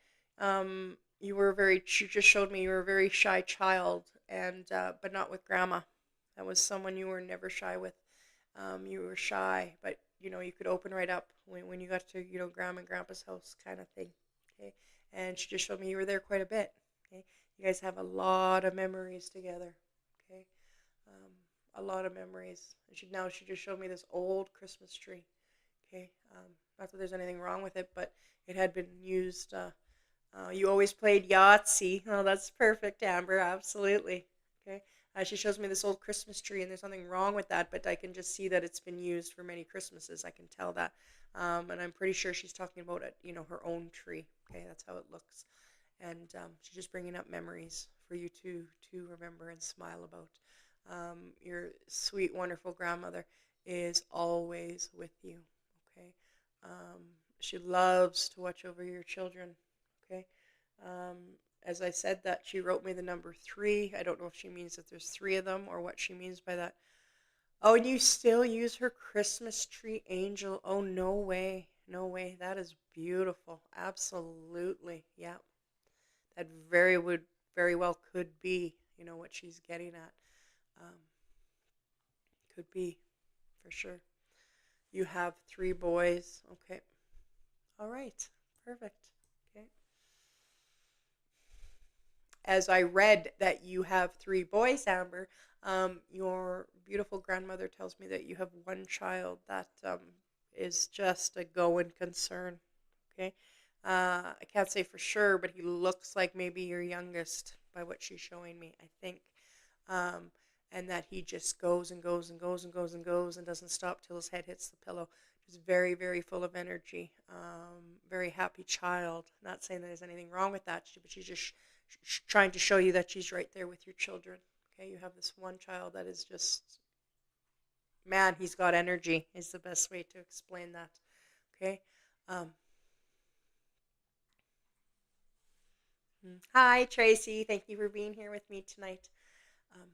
you were very. She just showed me you were a very shy child, and but not with Grandma. That was someone you were never shy with. You were shy, but you could open right up when you got to Grandma and Grandpa's house, kind of thing. Okay. And she just showed me you were there quite a bit. Okay. You guys have a lot of memories together. Okay. Um, a lot of memories. And she just showed me this old Christmas tree. Okay. Not that there's anything wrong with it, but it had been used. You always played Yahtzee. Oh, that's perfect, Amber. Absolutely. Okay. She shows me this old Christmas tree, and there's nothing wrong with that, but I can just see that it's been used for many Christmases. I can tell that. And I'm pretty sure she's talking about it, her own tree. Okay, that's how it looks. And she's just bringing up memories for you to remember and smile about. Your sweet, wonderful grandmother is always with you. Okay, um, she loves to watch over your children. Okay, um, as I said, that she wrote me the number three. I don't know if she means that there's three of them or what she means by that. Oh, and you still use her Christmas tree angel. Oh, no way. No way. That is beautiful. Absolutely. Yeah. That very well could be, what she's getting at. Um, could be, for sure. You have three boys. Okay. All right. Perfect. Okay. As I read that you have three boys, Amber, your beautiful grandmother tells me that you have one child that is just a going concern. Okay. I can't say for sure, but he looks like maybe your youngest by what she's showing me, I think. Um, and that he just goes and goes and goes and goes and goes and doesn't stop till his head hits the pillow. Just very, very full of energy. Very happy child. Not saying that there's anything wrong with that, but she's just trying to show you that she's right there with your children. Okay, you have this one child that is just, man, he's got energy, is the best way to explain that. Okay. Um, Hi, Tracy. Thank you for being here with me tonight. Um,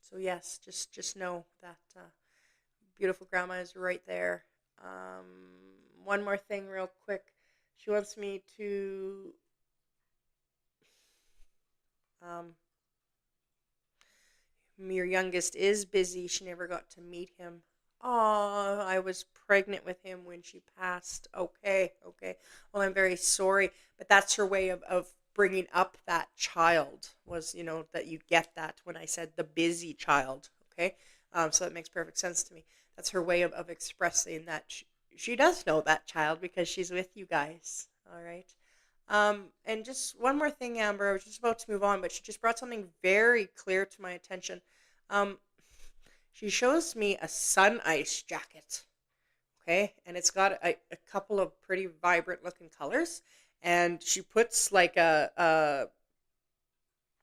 so yes, just know that beautiful grandma is right there. Um, One more thing, real quick. She wants me to Um, your youngest is busy. She never got to meet him. Oh, I was pregnant with him when she passed. Okay, okay. Well, I'm very sorry, but that's her way of bringing up that child was, that you get that when I said the busy child. Okay, so that makes perfect sense to me. That's her way of expressing that she does know that child because she's with you guys. All right. And just one more thing, Amber. I was just about to move on, but she just brought something very clear to my attention. Um, she shows me a sun ice jacket, okay, and it's got a couple of pretty vibrant looking colors, and she puts like a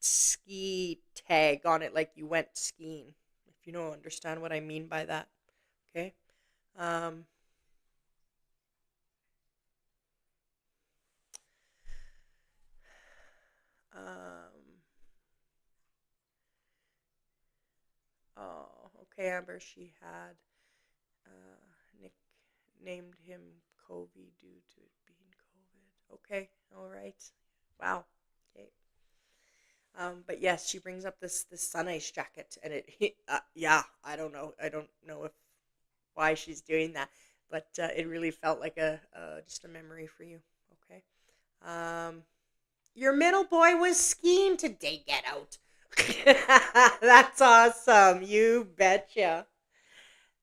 ski tag on it, like you went skiing. If you don't understand what I mean by that, okay. Um, um, okay, Amber. She had nicknamed him Covey due to it being COVID. Okay, all right. Wow. Okay. But yes, she brings up this sun ice jacket, and yeah, I don't know if why she's doing that, but it really felt like a just a memory for you. Okay. Um, your middle boy was skiing today. Get out. That's awesome. You betcha.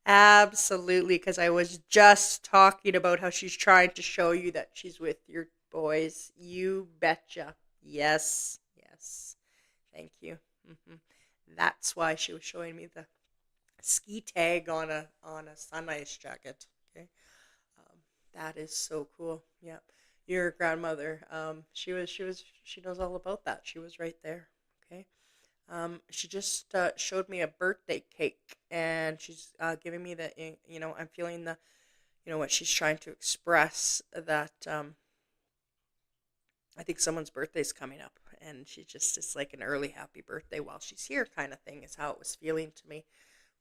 Absolutely, because I was just talking about how she's trying to show you that she's with your boys. You betcha. Yes, yes. Thank you. hmm That's why she was showing me the ski tag on a sun ice jacket. Okay, um, that is so cool. Yep, your grandmother. She knows all about that. She was right there. Okay. She just showed me a birthday cake, and she's giving me the, I'm feeling the, what she's trying to express that I think someone's birthday's coming up, and she just, it's like an early happy birthday while she's here kind of thing is how it was feeling to me.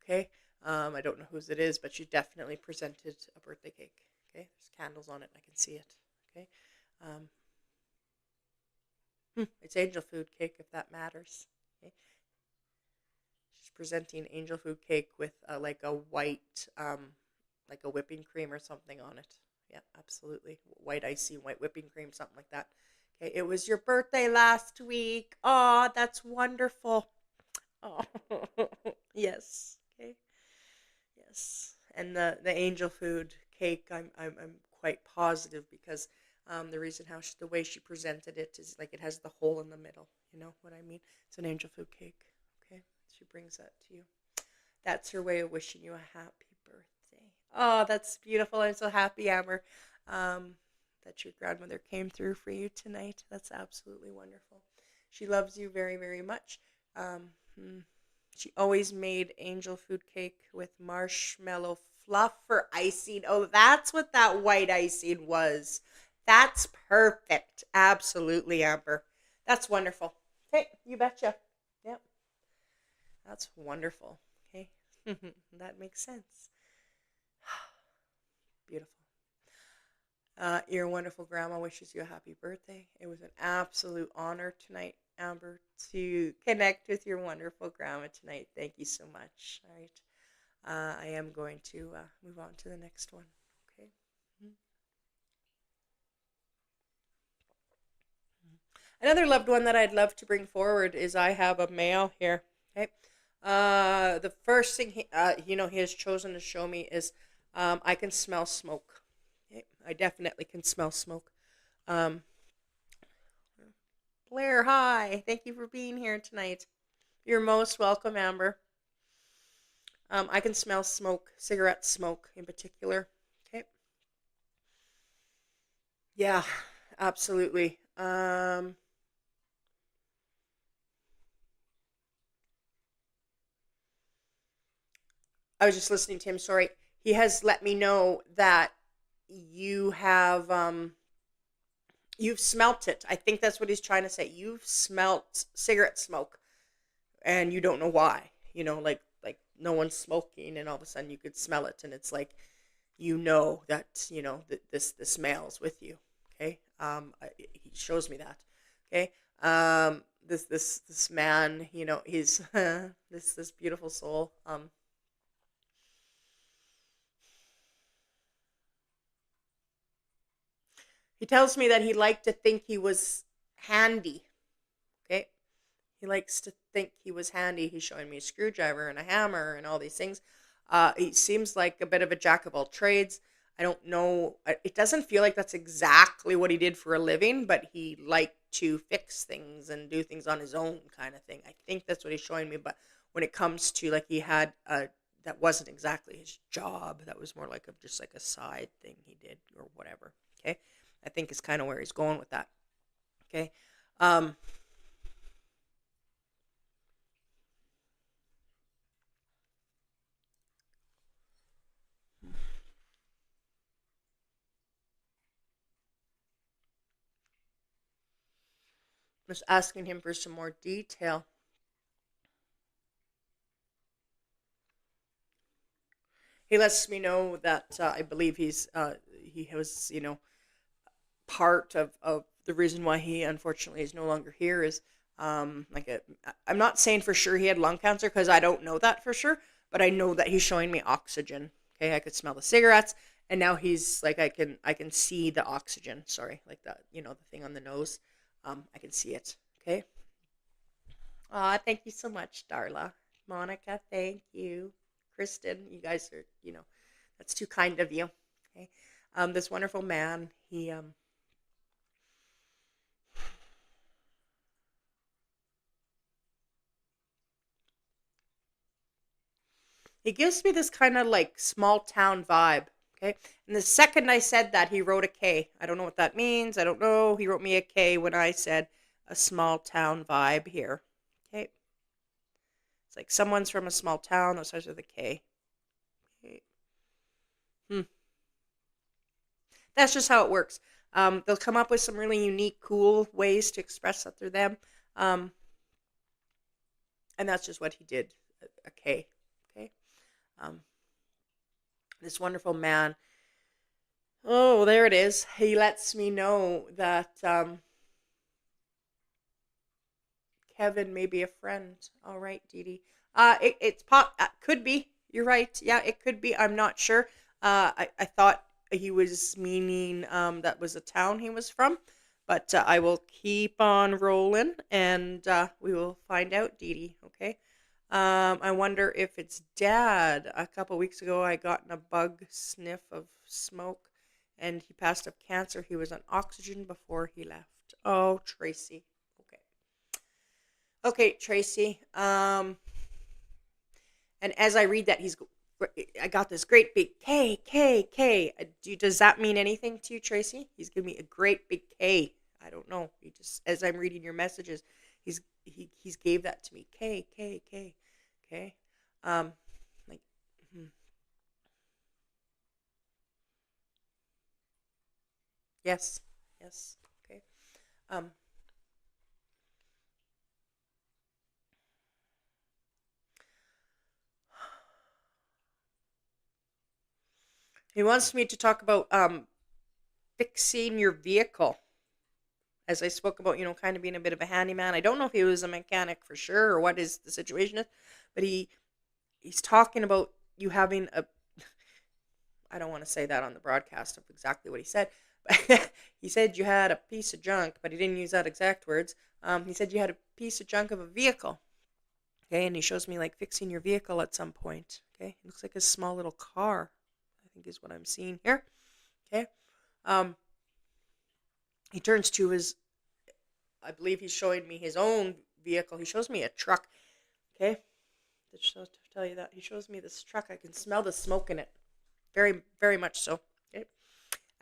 Okay. I don't know whose it is, but she definitely presented a birthday cake. Okay. There's candles on it. I can see it. Okay. Um, it's angel food cake if that matters. Okay. She's presenting angel food cake with like a white, like a whipping cream or something on it. Yeah, absolutely. White icing, white whipping cream, something like that. Okay, it was your birthday last week. Oh, that's wonderful. Oh, yes. Okay, yes. And the angel food cake, I'm quite positive because the reason how the way she presented it is like it has the hole in the middle. You know what I mean? It's an angel food cake. Okay, she brings that to you. That's her way of wishing you a happy birthday. Oh, that's beautiful. I'm so happy, Amber, um, that your grandmother came through for you tonight. That's absolutely wonderful. She loves you very, very much. Um, hmm, she always made angel food cake with marshmallow fluff for icing. Oh, that's what that white icing was. That's perfect. Absolutely, Amber. That's wonderful. Okay, you betcha. Yep, that's wonderful. Okay, that makes sense. Beautiful. Your wonderful grandma wishes you a happy birthday. It was an absolute honor tonight, Amber, to connect with your wonderful grandma tonight. Thank you so much. All right. I am going to move on to the next one. Okay. Mhm. Another loved one that I'd love to bring forward is I have a male here. Okay. The first thing he has chosen to show me is I can smell smoke. Okay. I definitely can smell smoke. Um, Blair, hi. Thank you for being here tonight. You're most welcome, Amber. I can smell smoke, cigarette smoke in particular. Okay. Yeah, absolutely. I was just listening to him. Sorry. He has let me know that you have you've smelt it. I think that's what he's trying to say. You've smelt cigarette smoke, and you don't know why. Like no one's smoking, and all of a sudden you could smell it, and it's like that that this male's with you. Okay. He shows me that. Okay. this man, he's this beautiful soul. He tells me that he liked to think he was handy. Okay, he likes to think he was handy. He's showing me a screwdriver and a hammer and all these things. He seems like a bit of a jack of all trades. I don't know. It doesn't feel like that's exactly what he did for a living, but he liked to fix things and do things on his own, kind of thing. I think that's what he's showing me. But when it comes to, like, he had that wasn't exactly his job. That was more like just like a side thing he did or whatever. Okay, I think is kind of where he's going with that. Okay. Um, just asking him for some more detail. He lets me know that I believe he was, part of the reason why he unfortunately is no longer here is I'm not saying for sure he had lung cancer because I don't know that for sure, but I know that he's showing me oxygen. Okay, I could smell the cigarettes, and now he's like I can see the oxygen. Sorry, like that, the thing on the nose. I can see it. Okay. Aw, thank you so much, Darla. Monica, thank you. Kristen, you guys are, that's too kind of you. Okay. This wonderful man, he gives me this kind of like small town vibe. Okay. And the second I said that, he wrote a K. I don't know what that means. I don't know. He wrote me a K when I said a small town vibe here. Okay. It's like someone's from a small town that starts with a K. Okay. Hmm. That's just how it works. They'll come up with some really unique, cool ways to express that through them. Um, and that's just what he did. A K. Okay. Um, this wonderful man. Oh, there it is. He lets me know that Kevin may be a friend. All right, Dee Dee. It's pop. Could be. You're right. Yeah, it could be. I'm not sure. I thought he was meaning that was a town he was from, but I will keep on rolling, and we will find out, Dee Dee. Okay. I wonder if it's Dad. A couple weeks ago, I got in a bug sniff of smoke, and he passed of cancer. He was on oxygen before he left. Oh, Tracy. Okay. Okay, Tracy. And as I read that, I got this great big K, K, K. Does that mean anything to you, Tracy? He's giving me a great big K. I don't know. He just, as I'm reading your messages, he's gave that to me. K, K, K. Okay. Um, like, hmm. Yes, yes. Okay. Um, he wants me to talk about fixing your vehicle. As I spoke about, kind of being a bit of a handyman. I don't know if he was a mechanic for sure or what is the situation is, but he's talking about you having a. I don't want to say that on the broadcast of exactly what he said, but he said you had a piece of junk, but he didn't use that exact words. He said you had a piece of junk of a vehicle. Okay, and he shows me like fixing your vehicle at some point. Okay, it looks like a small little car. I think is what I'm seeing here. Okay, um, he turns to his. I believe he's showing me his own vehicle. He shows me a truck. Okay, to tell you that he shows me this truck. I can smell the smoke in it. Very, very much so. Okay,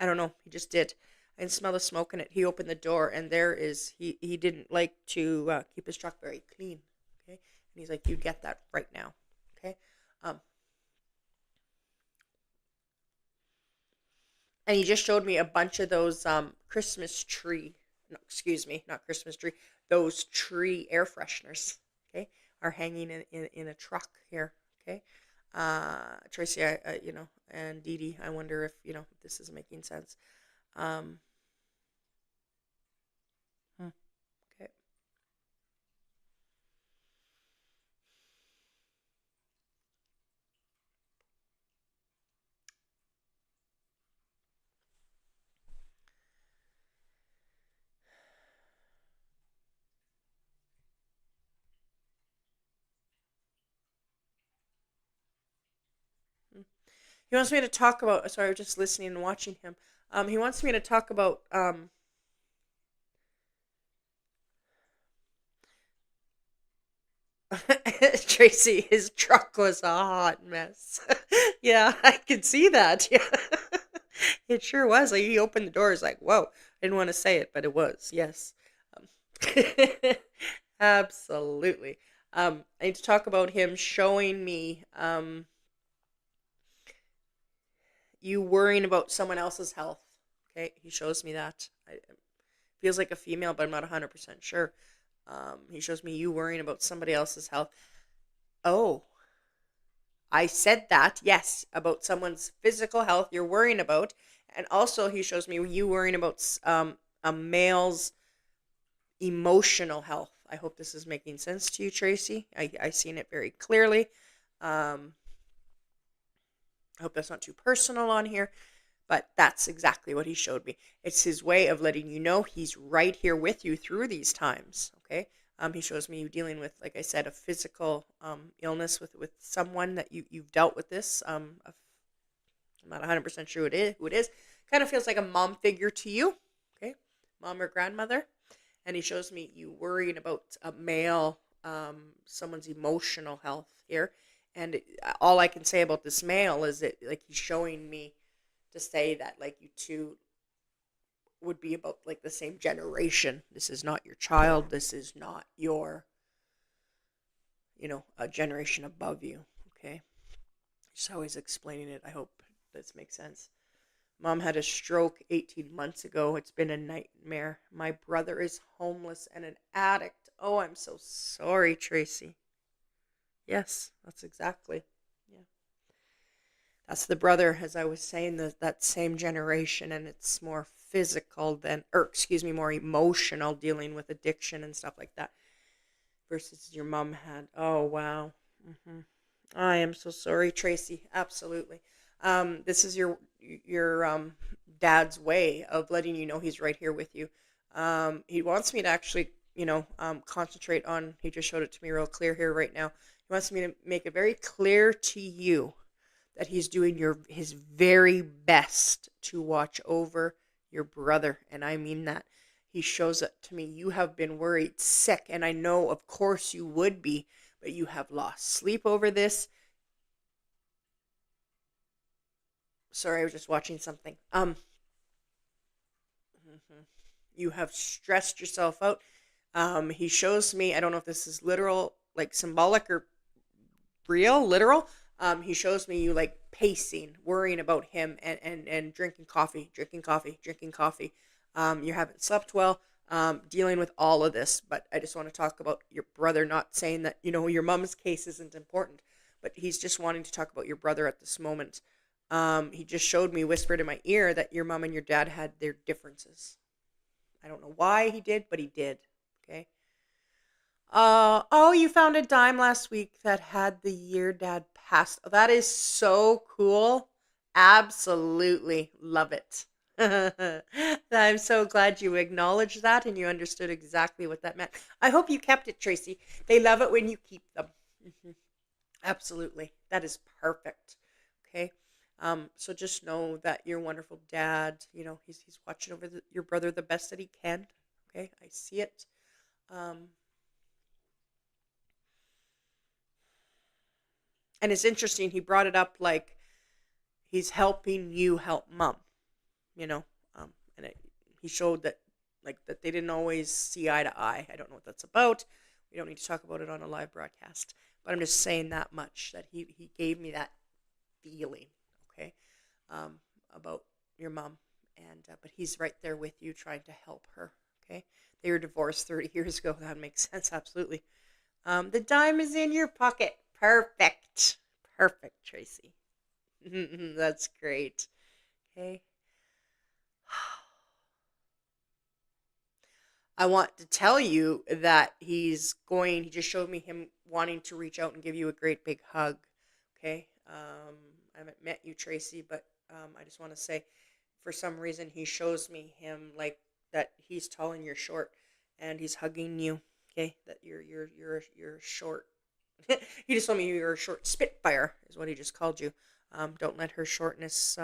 I don't know. He just did. I can smell the smoke in it. He opened the door, and there is he didn't like to keep his truck very clean. Okay, and he's like, "You get that right now." Okay, um, and he just showed me a bunch of those Christmas tree. No, excuse me, not Christmas tree. Those tree air fresheners. Okay, are hanging in a truck here. Okay, Tracy, and Dee Dee. I wonder if if this is making sense. Um, hmm, okay. He wants me to talk about. Sorry, I was just listening and watching him. He wants me to talk about Tracy. His truck was a hot mess. Yeah, I could see that. Yeah, it sure was. Like he opened the door, he's like, "Whoa!" I didn't want to say it, but it was. Yes, um, absolutely. I need to talk about him showing me you worrying about someone else's health. Okay, he shows me that. It feels like a female, but I'm not 100% sure. He shows me you worrying about somebody else's health. Oh, I said that, yes, about someone's physical health you're worrying about. And also, he shows me you worrying about a male's emotional health. I hope this is making sense to you, Tracy. I seen it very clearly. Um, I hope that's not too personal on here, but that's exactly what he showed me. It's his way of letting you know he's right here with you through these times. Okay. He shows me you dealing with, like I said, a physical illness with someone that you've dealt with this. I'm not 100% sure who it is. Kind of feels like a mom figure to you. Okay. Mom or grandmother. And he shows me you worrying about a male, someone's emotional health here. And all I can say about this male is that, like, he's showing me to say that, like, you two would be about, like, the same generation. This is not your child. This is not your, a generation above you. Okay. Just how he's explaining it. I hope this makes sense. Mom had a stroke 18 months ago. It's been a nightmare. My brother is homeless and an addict. Oh, I'm so sorry, Tracy. Yes, that's exactly. Yeah. That's the brother, as I was saying, that same generation, and it's more physical than, or excuse me, more emotional, dealing with addiction and stuff like that, versus your mom had. Oh, wow. hmm I am so sorry, Tracy. Absolutely. This is your dad's way of letting you know he's right here with you. He wants me to actually, concentrate on. He just showed it to me real clear here right now. He wants me to make it very clear to you that he's doing his very best to watch over your brother, and I mean that. He shows it to me. You have been worried, sick, and I know, of course, you would be, but you have lost sleep over this. Sorry, I was just watching something. Mhm. You have stressed yourself out. He shows me. I don't know if this is literal, like symbolic, or real, literal. He shows me you like pacing, worrying about him, and drinking coffee, drinking coffee, drinking coffee. You haven't slept well. Dealing with all of this, but I just want to talk about your brother. Not saying that your mom's case isn't important, but he's just wanting to talk about your brother at this moment. He just showed me, whispered in my ear, that your mom and your dad had their differences. I don't know why he did, but he did. Okay. Oh, you found a dime last week that had the year dad passed. Oh, that is so cool. Absolutely love it. I'm so glad you acknowledged that and you understood exactly what that meant. I hope you kept it, Tracy. They love it when you keep them. Mhm. Absolutely. That is perfect. Okay. So just know that your wonderful dad, he's watching over your brother the best that he can. Okay. I see it. Um, and it's interesting. He brought it up like he's helping you help mom, you know, and he showed that, like, that they didn't always see eye to eye. I don't know what that's about. We don't need to talk about it on a live broadcast, but I'm just saying that much, that he gave me that feeling. Okay. um, about your mom, and but he's right there with you, trying to help her. Okay, they were divorced 30 years ago. That makes sense, absolutely. The dime is in your pocket. Perfect, perfect, Tracy. That's great. Okay, I want to tell you that he just showed me him wanting to reach out and give you a great big hug. Okay. I haven't met you, Tracy, but I just want to say, for some reason, he shows me him like that he's tall and you're short, and he's hugging you. Okay. That you're short. He just told me you're a short spitfire, is what he just called you. Don't let her shortness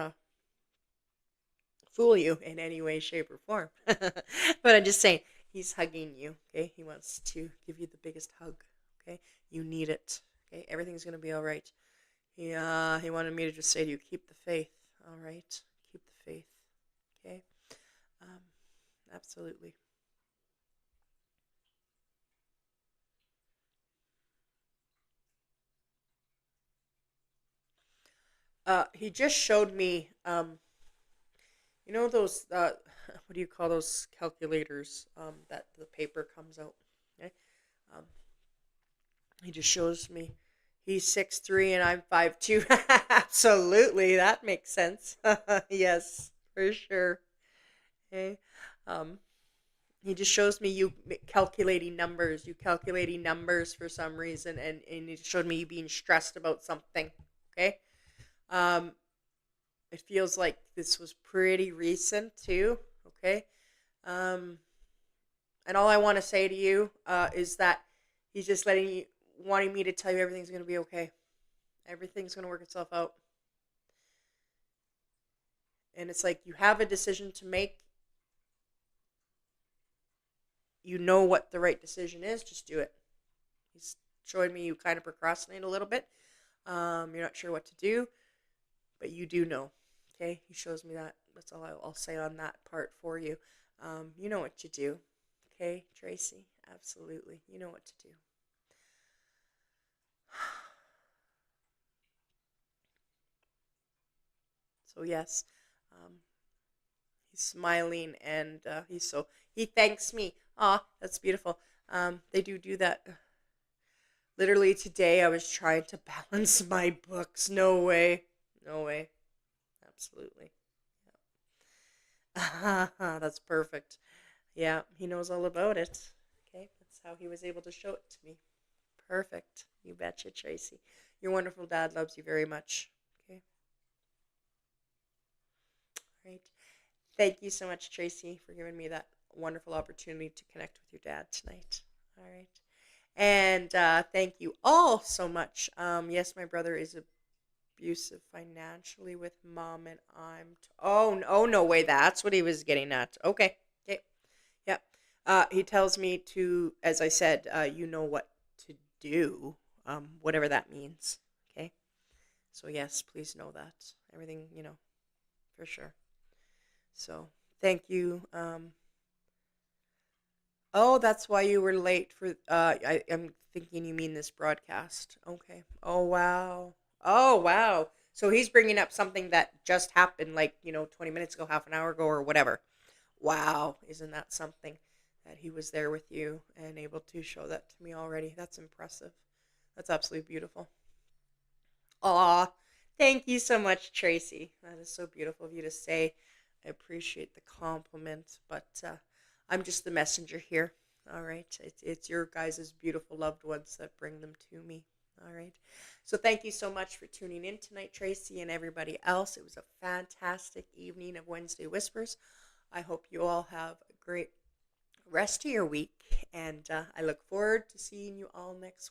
fool you in any way, shape, or form. But I'm just saying, he's hugging you, okay? He wants to give you the biggest hug, okay? You need it, okay? Everything's going to be all right. He wanted me to just say to you, keep the faith, all right? Keep the faith, okay? Um, Absolutely. He just showed me, you know those, what do you call those calculators, that the paper comes out, okay? Um, he just shows me he's 6'3" and I'm 5'2". Absolutely, that makes sense. Yes, for sure. Okay. Um, he just shows me you calculating numbers. You calculating numbers for some reason, and he showed me you being stressed about something. Okay. Um, it feels like this was pretty recent too. Okay. Um, and all I want to say to you is that he's just wanting me to tell you everything's going to be okay. Everything's going to work itself out. And it's like you have a decision to make. You know what the right decision is. Just do it. He's showing me you kind of procrastinate a little bit. You're not sure what to do, but you do know. Okay, he shows me that. That's all I'll say on that part for you. You know what to do. Okay, Tracy, absolutely. You know what to do. So yes, um, he's smiling and he thanks me. Ah, that's beautiful. They do that. Literally today, I was trying to balance my books. No way, no way. Absolutely. Yeah. That's perfect. Yeah, he knows all about it. Okay, that's how he was able to show it to me. Perfect. You betcha, Tracy. Your wonderful dad loves you very much. Okay, all right. Thank you so much, Tracy, for giving me that wonderful opportunity to connect with your dad tonight. All right. And thank you all so much. Yes, my brother is abusive financially with mom, and oh no way, that's what he was getting at. Okay, okay, yeah. He tells me to, as I said, you know what to do, whatever that means. Okay, so yes, please know that everything, for sure. So thank you. Oh, that's why you were late for. I'm thinking you mean this broadcast. Okay. Oh wow. Oh wow. So he's bringing up something that just happened, like 20 minutes ago, half an hour ago, or whatever. Wow, isn't that something that he was there with you and able to show that to me already? That's impressive. That's absolutely beautiful. Aw, thank you so much, Tracy. That is so beautiful of you to say. I appreciate the compliment, but I'm just the messenger here. All right, it's your guys' beautiful loved ones that bring them to me. All right, so thank you so much for tuning in tonight, Tracy, and everybody else. It was a fantastic evening of Wednesday Whispers. I hope you all have a great rest of your week, and I look forward to seeing you all next